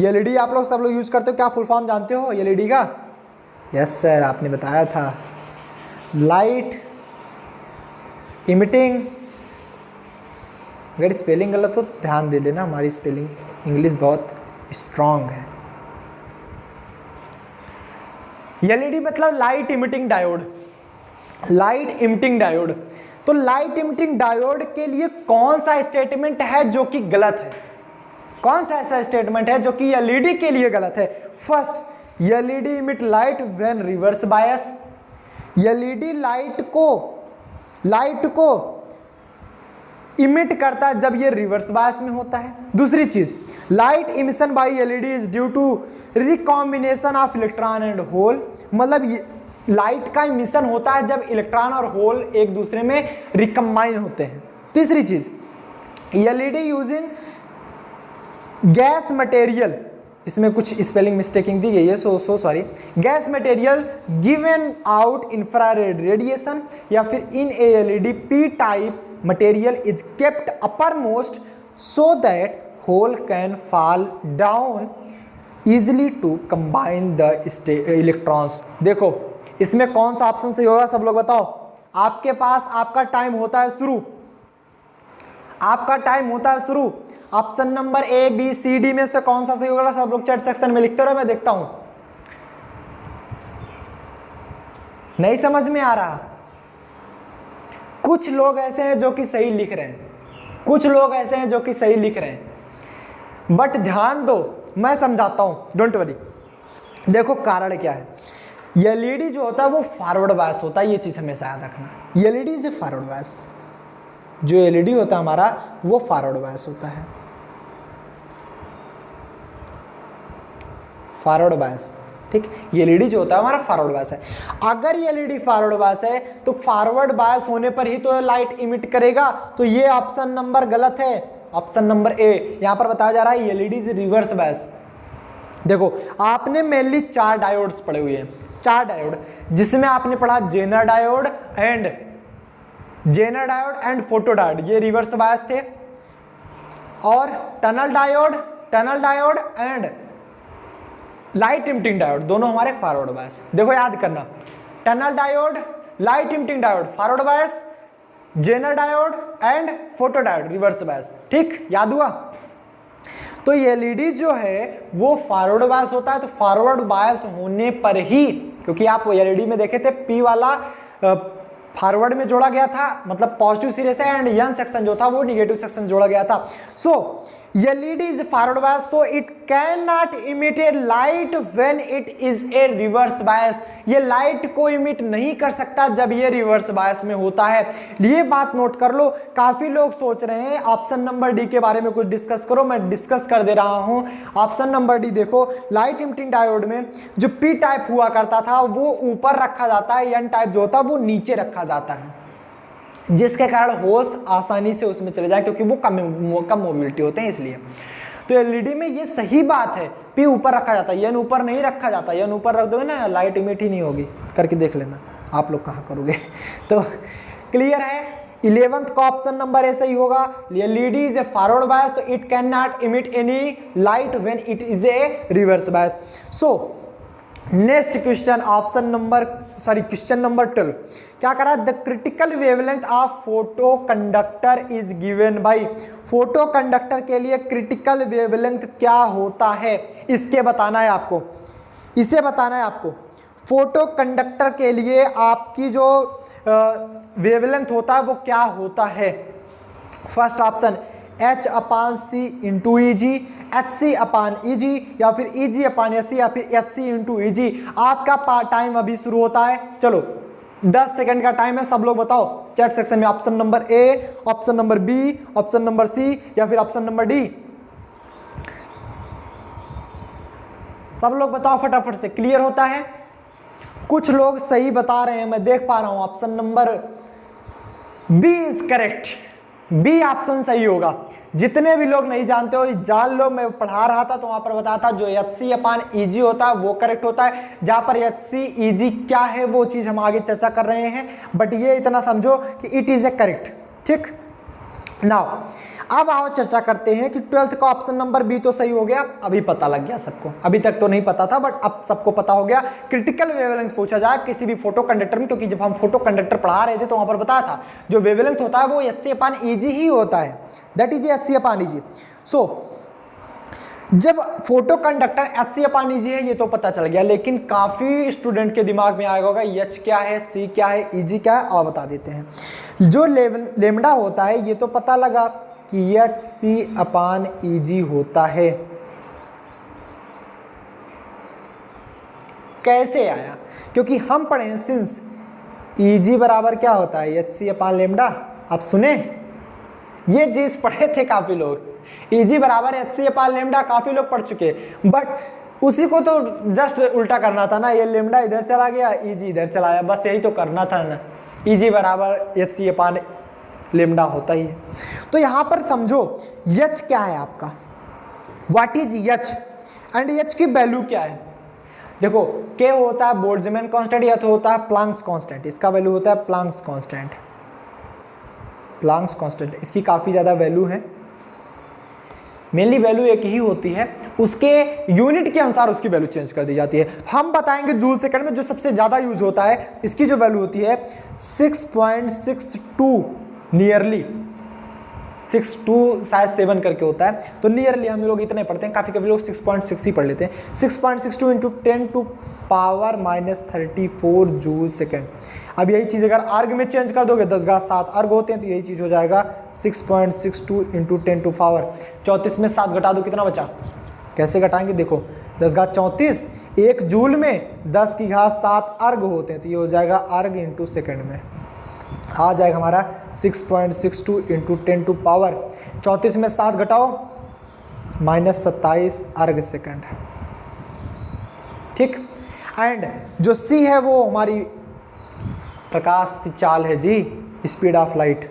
एलईडी आप लोग सब लोग यूज करते हो, क्या फुल फॉर्म जानते हो एलईडी का? यस सर, आपने बताया था, लाइट इमिटिंग। अगर स्पेलिंग गलत हो ध्यान दे लेना, हमारी स्पेलिंग इंग्लिश बहुत स्ट्रांग है। एलईडी मतलब light emitting diode, light emitting diode. तो लाइट इमिटिंग डायोड के लिए कौन सा स्टेटमेंट है जो कि गलत है? कौन सा ऐसा स्टेटमेंट है जो कि एलईडी के लिए गलत है? First, LED emit light when reverse bias. LED light को इमिट करता है जब ये रिवर्स बायस में होता है। दूसरी चीज, light emission by LED is due to recombination of electron and hole, मतलब लाइट का इमिशन होता है जब इलेक्ट्रॉन और होल एक दूसरे में रिकम्बाइन होते हैं। तीसरी चीज, एलईडी यूजिंग गैस मटेरियल, इसमें कुछ स्पेलिंग मिस्टेकिंग दी गई है, so sorry. Gas material given out infrared radiation, या फिर in a LED P type material is kept upper most so that hole can fall down easily to combine the electrons. देखो इसमें कौन सा ऑप्शन सही होगा, सब लोग बताओ। आपके पास आपका टाइम होता है शुरू, आपका टाइम होता है शुरू। Option number A B C D में से कौन सा सही होगा, सब लोग चैट सेक्शन में लिखते रहो, मैं देखता हूं। नहीं समझ में आ रहा? कुछ लोग ऐसे हैं जो कि सही लिख रहे हैं, कुछ लोग ऐसे हैं जो कि सही लिख रहे हैं, बट ध्यान दो, मैं समझाता हूं, डोंट वरी। देखो कारण क्या है, एलईडी जो होता है वो फॉरवर्ड बायस होता है, ये चीज हमेशा याद रखना। एलईडी से फॉरवर्ड बायस, जो एलईडी होता है हमारा वो फॉरवर्ड बायस होता है, फॉरवर्ड बायस, ठीक। एलईडी जो होता है हमारा फॉरवर्ड बायस है। अगर एलईडी फॉरवर्ड बायस है तो फॉरवर्ड बायस होने पर ही तो लाइट इमिट करेगा, तो ये ऑप्शन नंबर गलत है, ऑप्शन नंबर ए। यहां पर बताया जा रहा है एलईडी इज रिवर्स बायस। देखो आपने मेनली 4 डायोड्स पढ़े हुए हैं, 4 डायोड, जिसमें आपने पढ़ा Zener diode and photo diode, ये रिवर्स बायस थे। और tunnel diode and light emitting diode, दोनों हमारे फॉरवर्ड बायस। देखो याद करना, tunnel diode, light emitting diode forward bias, Zener diode and photo diode reverse bias, ठीक, याद हुआ? तो एलईडी जो है वो फॉरवर्ड बायस होता है, तो फॉरवर्ड बायस होने पर ही, क्योंकि आप एलईडी में देखे थे पी वाला फॉरवर्ड में जोड़ा गया था, मतलब पॉजिटिव सिरे से, एंड एन सेक्शन जो था वो निगेटिव सेक्शन जोड़ा गया था। So LED is forward bias, so it can not emit a light when it is a reverse bias. ये लाइट को इमिट नहीं कर सकता जब ये रिवर्स बायस में होता है। ये बात नोट कर लो। काफी लोग सोच रहे हैं ऑप्शन नंबर डी के बारे में कुछ डिस्कस करो, मैं डिस्कस कर दे रहा हूं। ऑप्शन नंबर डी देखो, लाइट इमिटिंग डायोड में जो पी टाइप हुआ करता था वो ऊपर रखा जाता है, एन टाइप जो होता है वो नीचे रखा जाता है, जिसके कारण होल्स आसानी से उसमें चले जाए, क्योंकि वो कम मोबिलिटी होते हैं इसलिए। तो एलईडी में ये सही बात है, पी ऊपर रखा जाता है, एन ऊपर नहीं रखा जाता। एन ऊपर रख दोगे ना लाइट इमिट ही नहीं होगी, करके देख लेना, आप लोग कहाँ करोगे। तो क्लियर है, 11th का ऑप्शन नंबर ऐसा ही होगा। LED is a forward bias, तो it can not emit any light when it is a reverse bias. So next question, question number 12 क्या करा, the critical wavelength of photo conductor is given by. Photo conductor के लिए क्रिटिकल वेवलेंथ क्या होता है, इसके बताना है आपको, इसे बताना है आपको। फोटो कंडक्टर के लिए आपकी जो वेवलेंथ होता है वो क्या होता है। First option H/C into EG, HC/EG, या फिर EG/SC, या फिर SC इंटू EG। आपका टाइम अभी शुरू होता है, चलो 10 सेकंड का टाइम है, सब लोग बताओ चैट सेक्शन में option number A, option number B, option number C, या फिर ऑप्शन नंबर डी। सब लोग बताओ फटाफट से, क्लियर होता है? कुछ लोग सही बता रहे हैं, मैं देख पा रहा हूं। Option number B is correct, B option सही होगा। जितने भी लोग नहीं जानते हो जान लो, मैं पढ़ा रहा था तो वहां पर बताया था जो HC/EG होता है वो करेक्ट होता है। जहां पर HC/EG क्या है वो चीज हम आगे चर्चा कर रहे हैं, बट ये इतना समझो कि इट इज ए करेक्ट, ठीक। नाउ अब आओ चर्चा करते हैं कि 12th का ऑप्शन नंबर बी तो सही हो गया, अभी पता लग गया सबको, अभी तक तो नहीं पता था बट अब सबको पता हो गया। क्रिटिकल वेवलेंथ पूछा जाए किसी भी फोटो कंडक्टर में, क्योंकि जब हम फोटो कंडक्टर पढ़ा रहे थे तो वहां पर बताया था जो वेवलेंथ होता है वो HC/EG ही होता है, दैट इज HC/EG। सो जब फोटो कंडक्टर Hc/Eg है ये तो पता चल गया, लेकिन काफी स्टूडेंट के दिमाग में आएगा होगा H क्या है, C क्या है, Eg क्या है, और बता देते हैं। जो लेमडा होता है ये तो पता लगा कि Hc/Eg होता है। कैसे आया? क्योंकि हम पढ़े हैं सिंस Eg बराबर क्या होता है, Hc/λ। आप सुने ये चीज पढ़े थे काफी लोग, Eg बराबर Hc/λ काफी लोग पढ़ चुके, बट उसी को तो जस्ट उल्टा करना था ना, ये लेमडा इधर चला गया, Eg इधर चला गया, बस यही तो करना था ना। Eg बराबर Hc/λ होता ही है। तो यहां पर समझो H क्या है आपका, what is H and H की वैल्यू क्या है। देखो K होता है बोल्ट्जमैन कांस्टेंट, या तो होता है प्लांक्स कांस्टेंट, इसका वैल्यू होता है प्लांक्स कांस्टेंट। प्लांक्स कांस्टेंट इसकी काफ़ी ज़्यादा वैल्यू है, मेनली वैल्यू एक ही होती है, उसके यूनिट के अनुसार उसकी वैल्यू चेंज कर दी जाती है। हम बताएंगे जूल सेकंड में जो सबसे ज़्यादा यूज होता है, इसकी जो वैल्यू होती है 6.62, नियरली 62 शायद 7 करके होता है, तो नियरली हम लोग इतने पढ़ते हैं, काफ़ी कभी लोग 6.6 ही पढ़ लेते हैं। 6.62 इंटू 10⁻34 जूल सेकेंड। अब यही चीज़ अगर अर्ग में चेंज कर दोगे, 10⁻7 अर्ग होते हैं, तो यही चीज़ हो जाएगा 6.62 इंटू 10⁻34 में 7 घटा दो, कितना बचा? कैसे घटाएंगे देखो, 10⁻34 1 जूल में 10⁻7 अर्ग होते हैं, तो ये हो जाएगा अर्ग इंटू सेकेंड में आ जाएगा हमारा 6.62 इंटू 10⁻34 में 7 घटाओ -27 अर्ग सेकेंड। ठीक, एंड जो C है वो हमारी प्रकाश की चाल है जी, speed of light,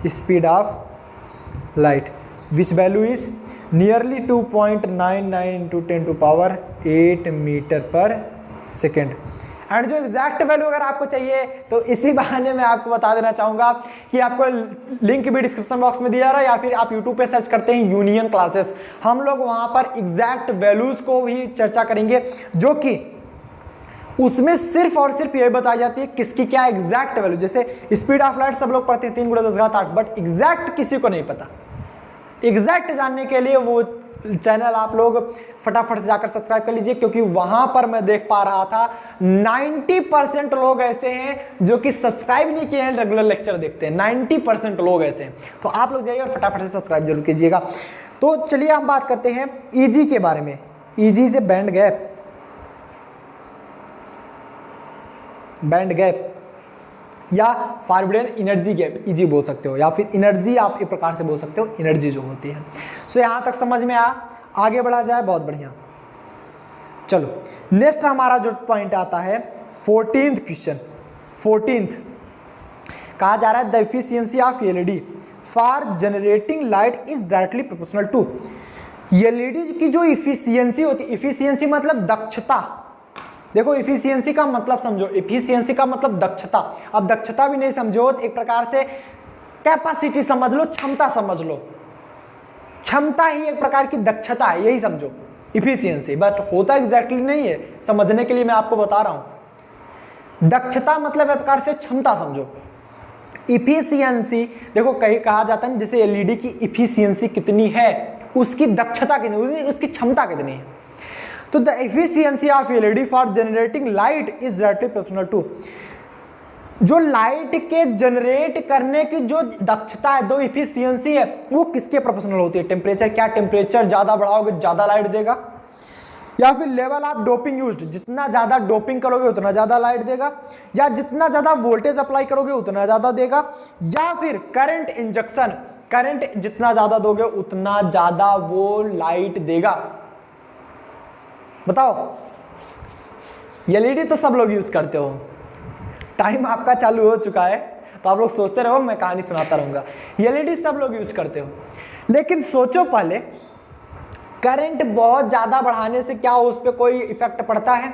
speed of light which value is nearly 2.99 into 10⁸ metre per second. And जो एग्जैक्ट वैल्यू अगर आपको चाहिए तो इसी बहाने में आपको बता देना चाहूंगा कि आपको लिंक भी डिस्क्रिप्शन बॉक्स में दिया रहा है, या फिर आप यूट्यूब पे सर्च करते हैं यूनियन क्लासेस, हम लोग वहां पर एग्जैक्ट वैल्यूज को भी चर्चा करेंगे, जो कि उसमें सिर्फ और सिर्फ यही बताई जाती है किसकी क्या एग्जैक्ट वैल्यू। जैसे स्पीड ऑफ लाइट सब लोग पढ़ते हैं 3 × 10⁸, बट एग्जैक्ट किसी को नहीं पता। एग्जैक्ट जानने के लिए वो चैनल आप लोग फटाफट से जाकर सब्सक्राइब कर लीजिए, क्योंकि वहां पर मैं देख पा रहा था 90% लोग ऐसे हैं जो कि सब्सक्राइब नहीं किए हैं, रेगुलर लेक्चर देखते हैं, 90% लोग ऐसे हैं। तो आप लोग जाइए और फटाफट से सब्सक्राइब जरूर कीजिएगा। तो चलिए हम बात करते हैं ईजी के बारे में। ईजी से बैंड गैप, बैंड गैप या फॉरबिडन एनर्जी गैप ईजी बोल सकते हो, या फिर एनर्जी आप एक प्रकार से बोल सकते हो, एनर्जी जो होती है। सो यहां तक समझ में आया, आगे बढ़ा जाए, बहुत बढ़िया। चलो नेक्स्ट हमारा जो पॉइंट आता है 14th क्वेश्चन। 14th कहा जा रहा है the efficiency of LED for generating light is directly proportional to. LED की जो इफिशियंसी होती है, इफिशियंसी मतलब दक्षता। देखो इफिशियंसी का मतलब समझो, इफिशियंसी का मतलब दक्षता। अब दक्षता भी नहीं समझो तो एक प्रकार से कैपेसिटी समझ लो, क्षमता समझ लो। क्षमता ही एक प्रकार की दक्षता है, यही समझो इफिशियंसी, बट होता एग्जैक्टली नहीं है, समझने के लिए मैं आपको बता रहा हूं। दक्षता मतलब एक प्रकार से क्षमता समझो। इफिशियंसी देखो कहीं कहा जाता है जैसे एलईडी की इफिशियंसी कितनी है, उसकी दक्षता कितनी, उसकी क्षमता कितनी है। तो the efficiency of LED for generating light is directly proportional to, जो लाइट के जनरेट करने की जो दक्षता है, जो एफिशिएंसी है, वो किसके प्रोपोर्शनल होती है? टेम्परेचर। क्या टेम्परेचर ज्यादा बढ़ाओगे ज्यादा लाइट देगा, या फिर लेवल ऑफ डोपिंग यूज्ड, जितना ज्यादा डोपिंग करोगे उतना ज्यादा लाइट देगा, या जितना ज्यादा वोल्टेज अप्लाई करोगे उतना ज्यादा देगा, या फिर करंट इंजेक्शन, करंट जितना ज्यादा दोगे उतना ज्यादा वो लाइट देगा। बताओ, एलईडी तो सब लोग यूज करते हो। टाइम आपका चालू हो चुका है तो आप लोग सोचते रहो, मैं कहानी सुनाता रहूंगा। एलईडी सब लोग यूज करते हो, लेकिन सोचो पहले, करंट बहुत ज्यादा बढ़ाने से क्या उस पर कोई इफेक्ट पड़ता है?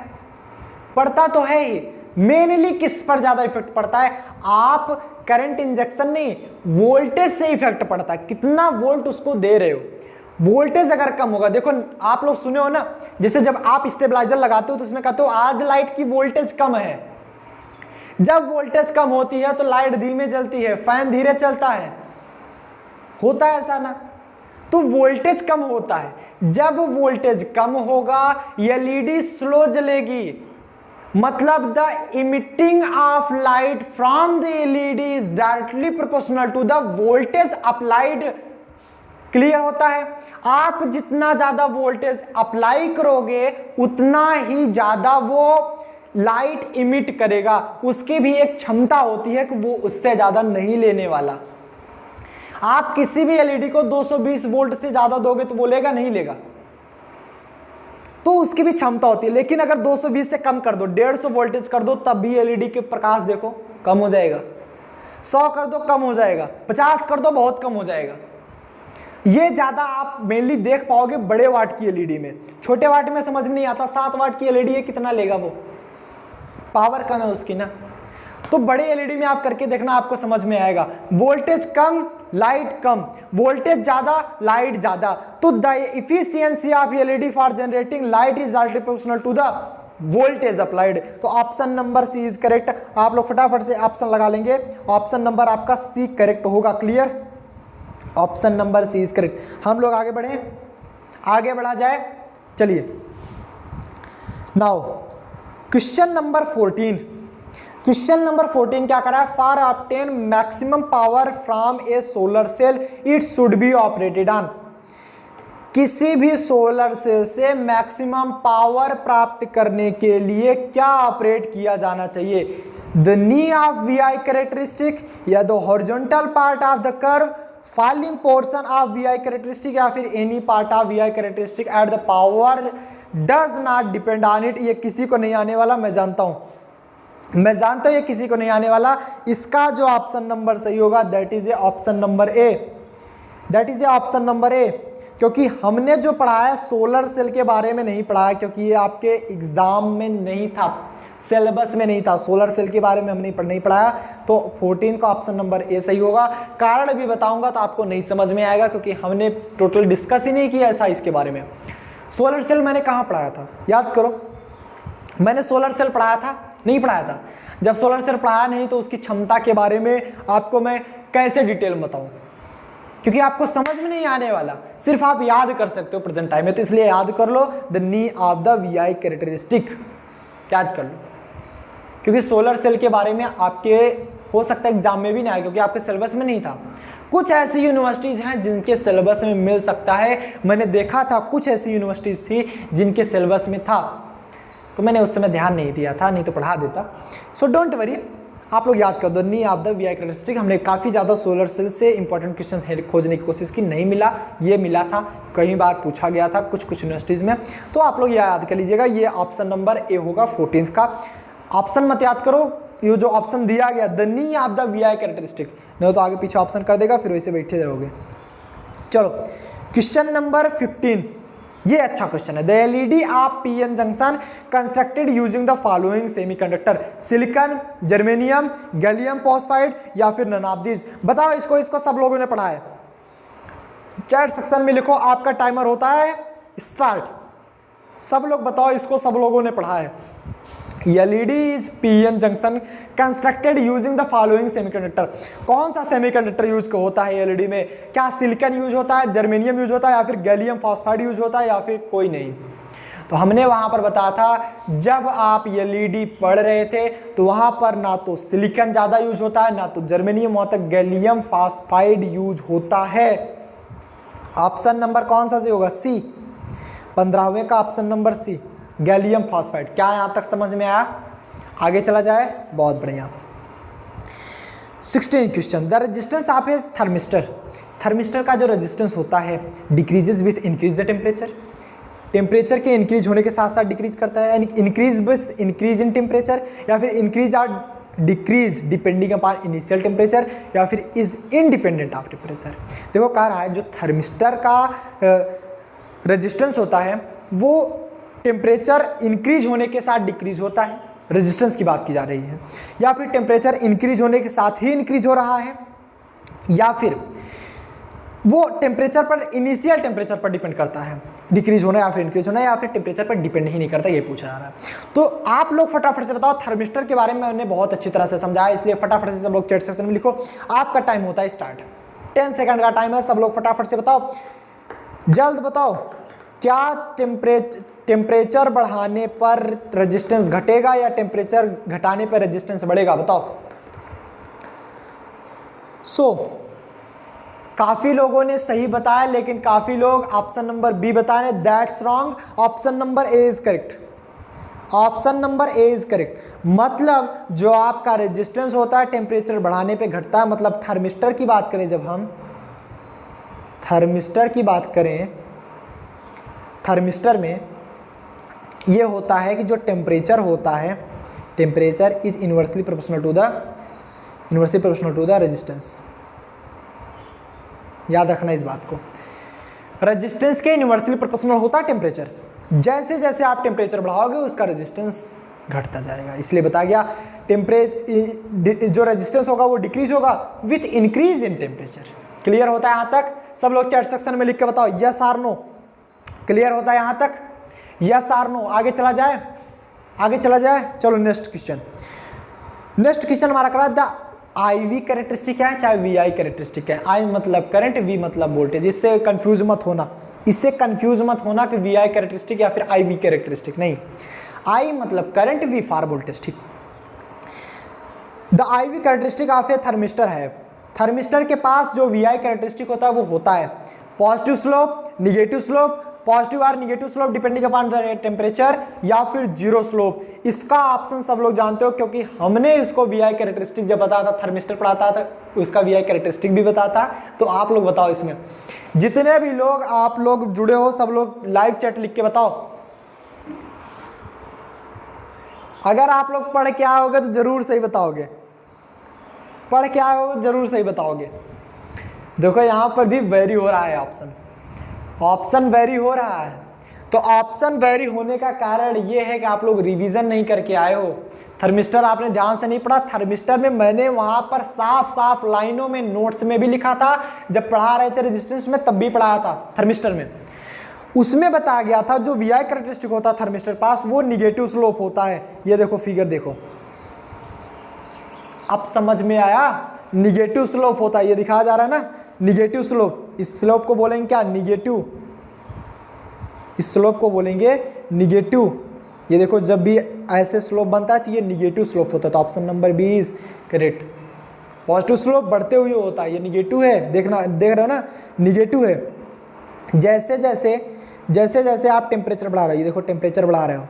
पड़ता तो है ही। मेनली किस पर ज्यादा इफेक्ट पड़ता है? आप करंट इंजेक्शन नहीं, वोल्टेज से इफेक्ट पड़ता है, कितना वोल्ट उसको दे रहे हो। वोल्टेज अगर कम होगा, देखो आप लोग सुने हो ना, जैसे जब आप स्टेबलाइजर लगाते हो तो उसमें कहते हो आज लाइट की वोल्टेज कम है। जब वोल्टेज कम होती है तो लाइट धीमे जलती है, फैन धीरे चलता है, होता है ऐसा ना? तो वोल्टेज कम होता है। जब वोल्टेज कम होगा एलईडी स्लो जलेगी, मतलब the emitting of light from the LED is directly proportional to the voltage applied. Clear होता है? आप जितना ज्यादा वोल्टेज अप्लाई करोगे उतना ही ज्यादा वो लाइट इमिट करेगा। उसकी भी एक क्षमता होती है कि वो उससे ज्यादा नहीं लेने वाला। आप किसी भी एलईडी को 220 वोल्ट से ज्यादा दोगे तो वो लेगा नहीं लेगा, तो उसकी भी क्षमता होती है। लेकिन अगर 220 से कम कर दो, 150 वोल्टेज कर दो, तब भी एलईडी के प्रकाश देखो कम हो जाएगा। 100 कर दो कम हो जाएगा, 50 कर दो बहुत कम हो जाएगा। ये ज्यादा आप मेनली देख पाओगे बड़े वाट की एलईडी में। छोटे वाट में समझ में नहीं आता, 7 वाट की एलईडी है, कितना लेगा वो, पावर कम है उसकी ना। तो बड़े एलईडी में आप करके देखना, आपको समझ में आएगा। वोल्टेज कम लाइट कम, वोल्टेज ज्यादा लाइट ज्यादा, तो the efficiency of LED for generating light is directly proportional to the voltage applied. तो option number C is correct. आप लोग फटाफट से ऑप्शन लगा लेंगे, ऑप्शन नंबर आपका सी करेक्ट होगा। Clear? Option number C is correct. हम लोग आगे बढ़े, आगे बढ़ा जाए, चलिए। Now question number 14। Question number 14 क्या करा है? For obtain maximum power from a solar cell it should be operated on. किसी भी सोलर सेल से मैक्सिमम पावर प्राप्त करने के लिए क्या ऑपरेट किया जाना चाहिए? The knee of V I characteristic, या the horizontal part of the curve, falling portion of V I characteristic, या फिर any part of V I characteristic at the power does not depend on it. ये किसी को नहीं आने वाला, मैं जानता हूं, मैं जानता हूं ये किसी को नहीं आने वाला। इसका जो ऑप्शन नंबर सही होगा that is A option number A, that is A option number ए। क्योंकि हमने जो पढ़ा है सोलर सेल के बारे में नहीं पढ़ा है, क्योंकि ये आपके एग्जाम में नहीं था, सिलेबस में नहीं था। सोलर सेल के बारे में हमने नहीं पढ़ाया, तो 14 का ऑप्शन नंबर ए सही होगा। कारण भी बताऊंगा तो आपको नहीं समझ में आएगा, क्योंकि हमने टोटल डिस्कस ही नहीं किया था इसके बारे में। सोलर सेल मैंने कहाँ पढ़ाया था, याद करो। मैंने सोलर सेल पढ़ाया था? नहीं पढ़ाया था। जब सोलर सेल पढ़ाया नहीं तो उसकी क्षमता के बारे में आपको मैं कैसे डिटेल में बताऊं, क्योंकि आपको समझ में नहीं आने वाला, सिर्फ आप याद कर सकते हो प्रेजेंट टाइम में। तो इसलिए याद कर लो the knee of the V I characteristic, याद कर लो, क्योंकि सोलर सेल के बारे में आपके हो सकता है एग्जाम में भी नहीं आए, क्योंकि आपके सिलेबस में नहीं था। कुछ ऐसी यूनिवर्सिटीज़ हैं जिनके सिलेबस में मिल सकता है, मैंने देखा था कुछ ऐसी यूनिवर्सिटीज़ थी जिनके सिलेबस में था, तो मैंने उस समय ध्यान नहीं दिया था, नहीं तो पढ़ा देता। सो डोंट वरी, आप लोग याद कर दो knee of the V I characteristic. हमने काफ़ी ज़्यादा सोलर सेल से इंपॉर्टेंट क्वेश्चन खोजने की कोशिश की, नहीं मिला, ये मिला था, कई बार पूछा गया था कुछ यूनिवर्सिटीज़ में। तो आप लोग याद कर लीजिएगा, ये ऑप्शन नंबर ए होगा 14 का। ऑप्शन मत याद करो, ये जो ऑप्शन दिया गया the knee of the V I characteristic, नहीं तो आगे पीछे ऑप्शन कर देगा, फिर वैसे बैठे रहोगे। चलो क्वेश्चन नंबर 15, ये अच्छा क्वेश्चन है। The LED of PN junction constructed using the following semiconductor, silicon, germanium, gallium phosphide, या फिर नन ऑफ दीज। बताओ इसको सब लोगों ने पढ़ा है? चैट सेक्शन में लिखो, आपका टाइमर होता है स्टार्ट। सब लोग बताओ इसको सब लोगों ने पढ़ा है? LED is PN junction constructed using the following semiconductor। कौन सा सेमीकंडक्टर यूज होता है LED में? क्या सिलिकॉन यूज होता है, जर्मेनियम यूज होता है, या फिर गैलियम फॉस्फाइड यूज होता है, या फिर कोई नहीं? तो हमने वहां पर बताया था, जब आप LED पढ़ रहे थे तो वहां पर ना तो सिलिकॉन ज्यादा यूज होता है, ना तो जर्मेनियम होता है, गैलियम फॉस्फाइड यूज होता है। ऑप्शन नंबर कौन सा होगा? सी, 15वें का option number C, gallium phosphide. क्या यहां तक समझ में आया? आगे चला जाए, बहुत बढ़िया। 16 question, the resistance of A thermistor. Thermistor का जो रेजिस्टेंस होता है decreases with increase the temperature, temperature के इंक्रीज होने के साथ साथ डिक्रीज करता है, यानी increase with increase in temperature, या फिर इंक्रीज और decrease depending upon initial temperature, या फिर इज इनडिपेंडेंट ऑफ टेम्परेचर। देखो कह रहा है जो थर्मिस्टर का रेजिस्टेंस होता है वो टेम्परेचर इंक्रीज होने के साथ डिक्रीज होता है, रेजिस्टेंस की बात की जा रही है, या फिर टेम्परेचर इंक्रीज होने के साथ ही इंक्रीज हो रहा है, या फिर वो टेम्परेचर पर इनिशियल टेम्परेचर पर डिपेंड करता है, डिक्रीज होना या फिर इंक्रीज होना, या फिर टेम्परेचर पर डिपेंड ही नहीं करता, ये पूछा जा रहा है। तो आप लोग फटाफट से बताओ, थर्मिस्टर के बारे में मैंने बहुत अच्छी तरह से समझाया, इसलिए फटाफट से सब लोग चैट सेक्शन में लिखो। आपका टाइम होता है स्टार्ट, 10 सेकंड का टाइम है, सब लोग फटाफट से बताओ जल्द बताओ, क्या टेम्परेचर बढ़ाने पर रेजिस्टेंस घटेगा या टेम्परेचर घटाने पर रेजिस्टेंस बढ़ेगा? बताओ। काफी लोगों ने सही बताया, लेकिन काफी लोग ऑप्शन नंबर बी बता रहे, that's wrong. Option number A is correct. Option number A is correct. मतलब जो आपका रेजिस्टेंस होता है टेम्परेचर बढ़ाने पे घटता है। मतलब थर्मिस्टर की बात करें, जब हम थर्मिस्टर की बात करें, थर्मिस्टर में ये होता है कि जो टेम्परेचर होता है, temperature is inversely proportional to the resistance. याद रखना इस बात को, रेजिस्टेंस के इनवर्सली प्रोपोर्शनल होता है टेम्परेचर। जैसे जैसे आप टेम्परेचर बढ़ाओगे उसका रेजिस्टेंस घटता जाएगा। इसलिए बताया गया टेम्परेचर जो रेजिस्टेंस होगा वो डिक्रीज होगा with increase in temperature. Clear होता है यहाँ तक? सब लोग चैट सेक्शन में लिख के बताओ यस आर नो। क्लियर होता है यहाँ तक? Yes or no. आगे चला जाए, आगे चला जाए। चलो नेक्स्ट क्वेश्चन। नेक्स्ट क्वेश्चन हमारा करा द IV कैरेक्टरिस्टिक है चाहे VI कैरेक्टरिस्टिक है। I मतलब करंट, V मतलब वोल्टेज। इससे कंफ्यूज मत होना, इससे कंफ्यूज मत होना कि VI कैरेक्टरिस्टिक या फिर IV कैरेक्टरिस्टिक। नहीं, I मतलब करंट, V फॉर वोल्टेज। ठीक। The IV characteristic of A thermistor है। थर्मिस्टर के पास जो VI कैरेक्टरिस्टिक होता है वो होता है positive slope, negative slope, positive और negative slope depending upon the temperature, या फिर जीरो स्लोप। इसका ऑप्शन सब लोग जानते हो क्योंकि हमने इसको VI कैरेक्टरिस्टिक जब बताया था, थर्मिस्टर पढ़ाता था, उसका VI कैरेक्टरिस्टिक भी बताता। तो आप लोग बताओ, इसमें जितने भी लोग आप लोग जुड़े हो सब लोग लाइव चैट लिख के बताओ। अगर आप लोग पढ़ के आओगे तो जरूर सही बताओगे, पढ़ के आओगे जरूर सही बताओगे। देखो यहाँ पर भी वेरी हो रहा है ऑप्शन, ऑप्शन वेरी हो रहा है। तो ऑप्शन वेरी होने का कारण ये है कि आप लोग रिवीजन नहीं करके आए हो। थर्मिस्टर आपने ध्यान से नहीं पढ़ा। थर्मिस्टर में मैंने वहां पर साफ साफ लाइनों में नोट्स में भी लिखा था, जब पढ़ा रहे थे रेजिस्टेंस में तब भी पढ़ाया था। थर्मिस्टर में उसमें बताया गया था जो VI कैरेक्टरिस्टिक होता है थर्मिस्टर पास वो निगेटिव स्लोप होता है। ये देखो फिगर देखो, अब समझ में आया? निगेटिव स्लोप होता है, ये दिखाया जा रहा है ना, निगेटिव स्लोप। इस स्लोप को बोलेंगे क्या? निगेटिव। इस स्लोप को बोलेंगे निगेटिव। ये देखो जब भी ऐसे स्लोप बनता है तो ये निगेटिव स्लोप होता है। तो option number B is correct. Positive slope बढ़ते हुए होता है, ये निगेटिव है। देखना, देख रहे हो ना, निगेटिव है। जैसे जैसे आप टेम्परेचर बढ़ा रहे हो, ये देखो टेम्परेचर बढ़ा रहे हो,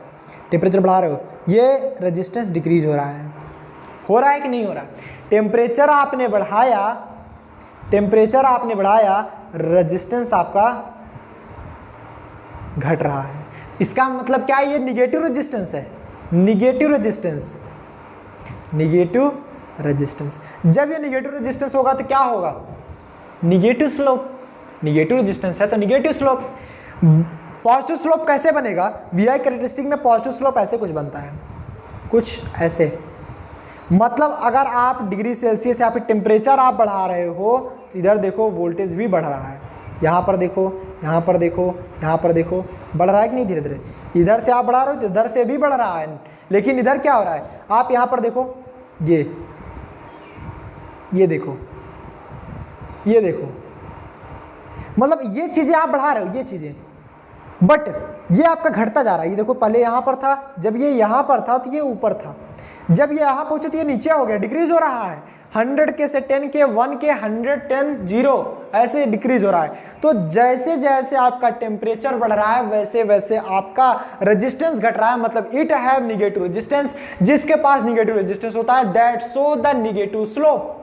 टेम्परेचर बढ़ा रहे हो, ये रेजिस्टेंस डिक्रीज हो रहा है कि नहीं हो रहा है? टेम्परेचर आपने बढ़ाया, टेम्परेचर आपने बढ़ाया, रेजिस्टेंस आपका घट रहा है। इसका मतलब क्या है? ये निगेटिव रेजिस्टेंस है, निगेटिव रेजिस्टेंस, निगेटिव रेजिस्टेंस। जब ये निगेटिव रेजिस्टेंस होगा तो क्या होगा? Negative slope. निगेटिव रेजिस्टेंस है तो निगेटिव स्लोप। पॉजिटिव स्लोप कैसे बनेगा? VI कैरेक्टरिस्टिक में पॉजिटिव स्लोप ऐसे कुछ बनता है, कुछ ऐसे। मतलब अगर आप डिग्री सेल्सियस या फिर टेम्परेचर आप बढ़ा रहे हो तो इधर देखो वोल्टेज भी बढ़ रहा है, यहाँ पर देखो, यहाँ पर देखो, यहाँ पर देखो, बढ़ रहा है कि नहीं? धीरे धीरे इधर से आप बढ़ा रहे हो तो इधर से भी बढ़ रहा है। लेकिन इधर क्या हो रहा है? आप यहाँ पर देखो, ये देखो, ये देखो, मतलब ये चीज़ें आप बढ़ा रहे हो, ये चीज़ें, बट ये आपका घटता जा रहा है। ये देखो पहले यहाँ पर था, जब ये यहाँ पर था तो ये ऊपर था, जब ये यहाँ पहुंचे तो ये नीचे हो गया, डिक्रीज हो रहा है। 100 के से 10 के 1 के 100 10 0 ऐसे डिक्रीज हो रहा है। तो जैसे जैसे आपका टेम्परेचर बढ़ रहा है वैसे वैसे आपका रेजिस्टेंस घट रहा है। मतलब इट हैव निगेटिव रेजिस्टेंस। जिसके पास निगेटिव रेजिस्टेंस होता है that show the negative slope.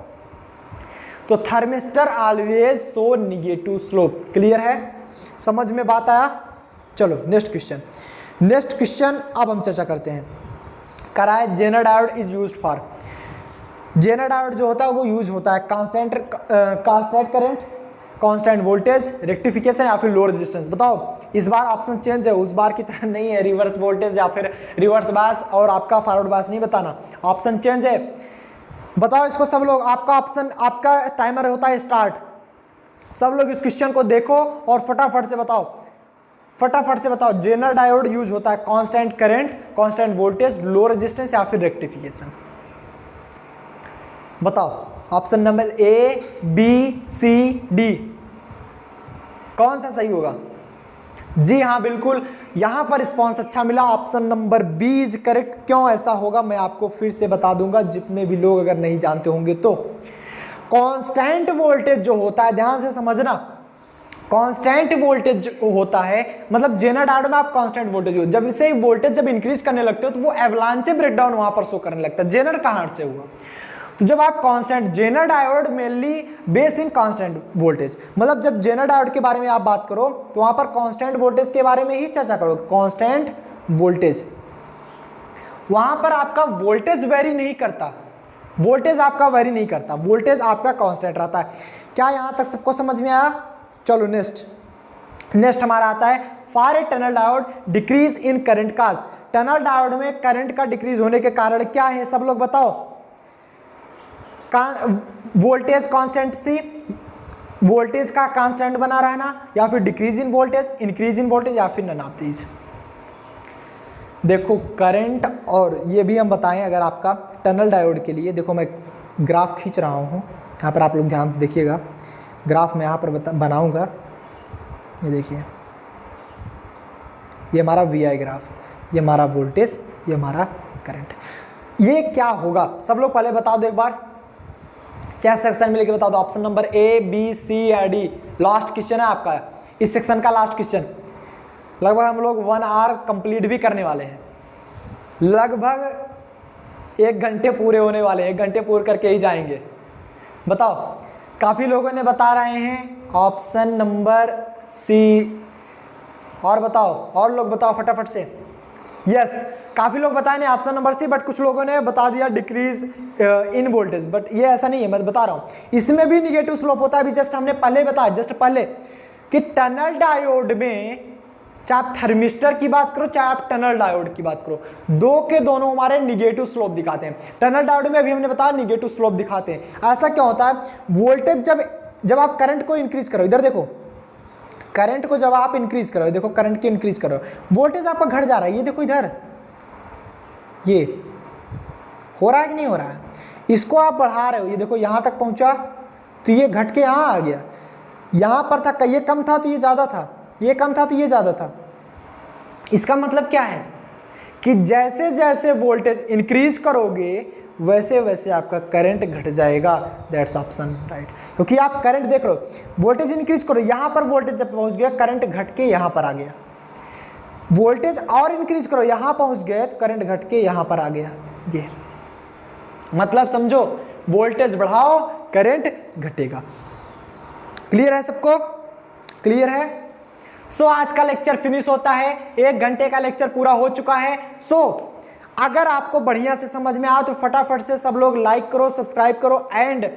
तो thermistor always show negative slope. Clear है? समझ में बात आया? चलो नेक्स्ट क्वेश्चन। नेक्स्ट क्वेश्चन अब हम चर्चा करते हैं। कराए Zener diode is used for. Zener diode जो होता है वो यूज होता है constant current, constant voltage, rectification या फिर लो रेजिस्टेंस। बताओ इस बार ऑप्शन चेंज है, उस बार की तरह नहीं है रिवर्स वोल्टेज या फिर रिवर्स बायस और आपका फॉरवर्ड बायस नहीं बताना, ऑप्शन चेंज है। बताओ इसको सब लोग। आपका ऑप्शन, आपका टाइमर होता है स्टार्ट। सब लोग इस क्वेश्चन को देखो और फटाफट से बताओ, फटाफट से बताओ। जेनर डायोड यूज होता है constant current, constant voltage, low resistance या फिर रेक्टिफिकेशन। बताओ option number A, B, C, D. कौन सा सही होगा? जी हाँ बिल्कुल, यहां पर रिस्पॉन्स अच्छा मिला, option number B is correct. क्यों ऐसा होगा मैं आपको फिर से बता दूंगा, जितने भी लोग अगर नहीं जानते होंगे तो। कांस्टेंट वोल्टेज जो होता है, ध्यान से समझना, कांस्टेंट वोल्टेज होता है मतलब जेनर डायोड में आप कांस्टेंट वोल्टेज हो, जब इसे वोल्टेज जब इंक्रीज करने लगते हो तो वो एवलांचे ब्रेकडाउन वहां पर शो करने लगता है। जेनर कहां से हुआ? तो जब आप constant, Zener diode mainly base in constant voltage, मतलब जब जेनर डायोड के बारे में आप बात करो तो वहां पर कांस्टेंट वोल्टेज के बारे में ही चर्चा करो। कांस्टेंट वोल्टेज, वहां पर आपका वोल्टेज वेरी नहीं करता, वोल्टेज आपका वेरी नहीं करता, वोल्टेज आपका कांस्टेंट रहता है। क्या यहां तक सबको समझ में आया? चलो नेक्स्ट हमारा आता है for a tunnel diode decrease in current cause. Tunnel diode में करंट का डिक्रीज होने के कारण क्या है, सब लोग बताओ? वोल्टेज कांस्टेंट सी, वोल्टेज का कांस्टेंट बना रहना, या फिर decrease in voltage, increase in voltage, या फिर नन ऑफ दीज। देखो करंट, और ये भी हम बताएं अगर आपका टनल डायोड के लिए, देखो मैं ग्राफ खींच रहा हूँ यहाँ पर, आप लोग ध्यान से देखिएगा, ग्राफ मैं यहाँ पर बनाऊंगा, ये देखिए, ये हमारा VI ग्राफ, ये हमारा वोल्टेज, ये हमारा करंट। ये क्या होगा सब लोग पहले बता दो एक बार, चैट सेक्शन में लेके बता दो। Option number A, B, C या D, लास्ट क्वेश्चन है आपका, इस सेक्शन का लास्ट क्वेश्चन। लगभग हम लोग 1 आवर कंप्लीट भी करने वाले हैं, लगभग 1 घंटे पूरे होने वाले हैं, 1 घंटे पूरे करके ही जाएंगे। बताओ, काफी लोगों ने बता रहे हैं ऑप्शन नंबर C, और बताओ, और लोग बताओ फटाफट से। यस, काफी लोग बताए नहीं ऑप्शन नंबर C, बट कुछ लोगों ने बता दिया डिक्रीज इन वोल्टेज, बट ये ऐसा नहीं है, मैं बता रहा हूं इसमें भी निगेटिव स्लोप होता है। अभी जस्ट हमने पहले बताया, जस्ट पहले, कि टनल डायोड में चाहे आप थर्मिस्टर की बात करो चाहे आप टनल डायोड की बात करो, दो के दोनों हमारे निगेटिव स्लोप दिखाते हैं। टनल डायोड में अभी हमने बताया निगेटिव स्लोप दिखाते हैं। ऐसा क्या होता है, वोल्टेज जब आप करंट को इंक्रीज करो, इधर देखो, करंट को जब आप इंक्रीज करो, देखो करंट की इंक्रीज करो, वोल्टेज आपका घट जा रहा है, ये देखो इधर, ये हो रहा है कि नहीं हो रहा है? इसको आप बढ़ा रहे हो, ये देखो यहां तक पहुंचा तो ये घट के यहां आ गया, यहां पर था, ये कम था तो ये ज्यादा था, ये कम था तो ये ज्यादा था। इसका मतलब क्या है कि जैसे जैसे वोल्टेज इंक्रीज करोगे वैसे वैसे आपका करंट घट जाएगा। दैट्स ऑप्शन राइट, क्योंकि आप करंट देख लो, वोल्टेज इंक्रीज करो, यहां पर वोल्टेज जब पहुंच गया करंट घट के यहां पर आ गया, वोल्टेज और इंक्रीज करो, यहां पहुंच गए तो करंट घट के यहां पर आ गया। ये मतलब समझो, वोल्टेज बढ़ाओ करंट घटेगा। क्लियर है सबको? क्लियर है? सो आज का लेक्चर फिनिश होता है, 1 घंटे का लेक्चर पूरा हो चुका है। सो अगर आपको बढ़िया से समझ में आया तो फटाफट से सब लोग लाइक करो, सब्सक्राइब करो, एंड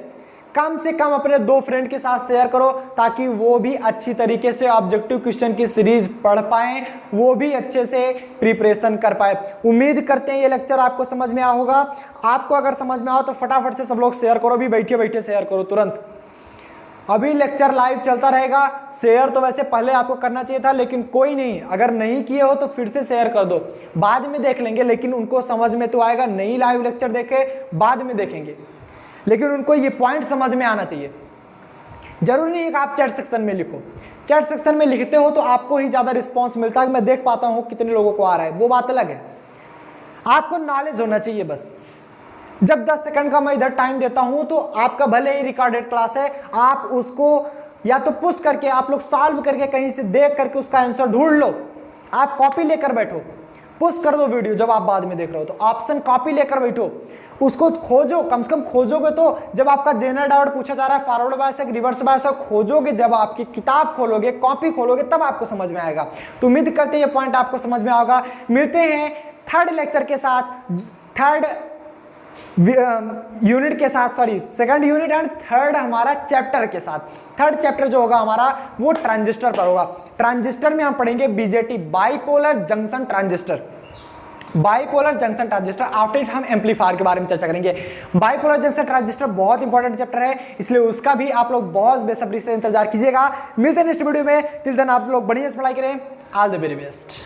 कम से कम अपने 2 फ्रेंड के साथ शेयर करो, ताकि वो भी अच्छी तरीके से ऑब्जेक्टिव क्वेश्चन की सीरीज पढ़ पाएं, वो भी अच्छे से प्रिपरेशन कर पाए। उम्मीद करते हैं ये लेक्चर आपको समझ में आया होगा। आपको अगर समझ में आया तो फटाफट से सब लोग शेयर करो, भी बैठे बैठे शेयर करो तुरंत। अभी लेक्चर लाइव चलता रहेगा, शेयर तो वैसे पहले आपको करना चाहिए था, लेकिन कोई नहीं, अगर नहीं किए हो तो फिर से शेयर कर दो, बाद में देख लेंगे, लेकिन उनको समझ में तो आएगा। नहीं लाइव लेक्चर देखे बाद में देखेंगे, लेकिन उनको ये पॉइंट समझ में आना चाहिए। जरूरी नहीं है कि आप चैट सेक्शन में लिखो, चैट सेक्शन में लिखते हो तो आपको ही ज्यादा रिस्पॉन्स मिलता है, मैं देख पाता हूं कितने लोगों को आ रहा है, वो बात अलग है। आपको नॉलेज होना चाहिए बस। जब 10 सेकंड का मैं इधर टाइम देता हूं तो आपका भले ही रिकॉर्डेड क्लास है, आप उसको या तो पुश करके, आप लोग सॉल्व करके कहीं से देख करके उसका आंसर ढूंढ लो, आप कॉपी लेकर बैठो, पुश कर दो वीडियो जब आप बाद में देख रहे हो तो ऑप्शन कॉपी लेकर बैठो, उसको खोजो, कम से कम खोजोगे तो। जब आपका जेनरल डायोड पूछा जा रहा है, फॉरवर्ड बायस है रिवर्स बायस है, खोजोगे, जब आपकी किताब खोलोगे, कॉपी खोलोगे, तब आपको समझ में आएगा। तो उम्मीद करते हैं ये पॉइंट आपको समझ में आएगा। मिलते हैं थर्ड लेक्चर के साथ, थर्ड यूनिट के साथ, sorry second unit and third हमारा चैप्टर के साथ। थर्ड चैप्टर जो होगा हमारा वो ट्रांजिस्टर पर होगा। ट्रांजिस्टर में हम पढ़ेंगे BJT, bipolar junction transistor, bipolar junction transistor. After it हम एम्पलीफायर के बारे में चर्चा करेंगे। बाइपोलर जंक्शन ट्रांजिस्टर बहुत इंपॉर्टेंट चैप्टर है, इसलिए उसका भी आप लोग बहुत बेसब्री से इंतजार कीजिएगा। मिलते हैं नेक्स्ट वीडियो में, टिल देन आप लोग बढ़िया से पढ़ाई करें। All the very best.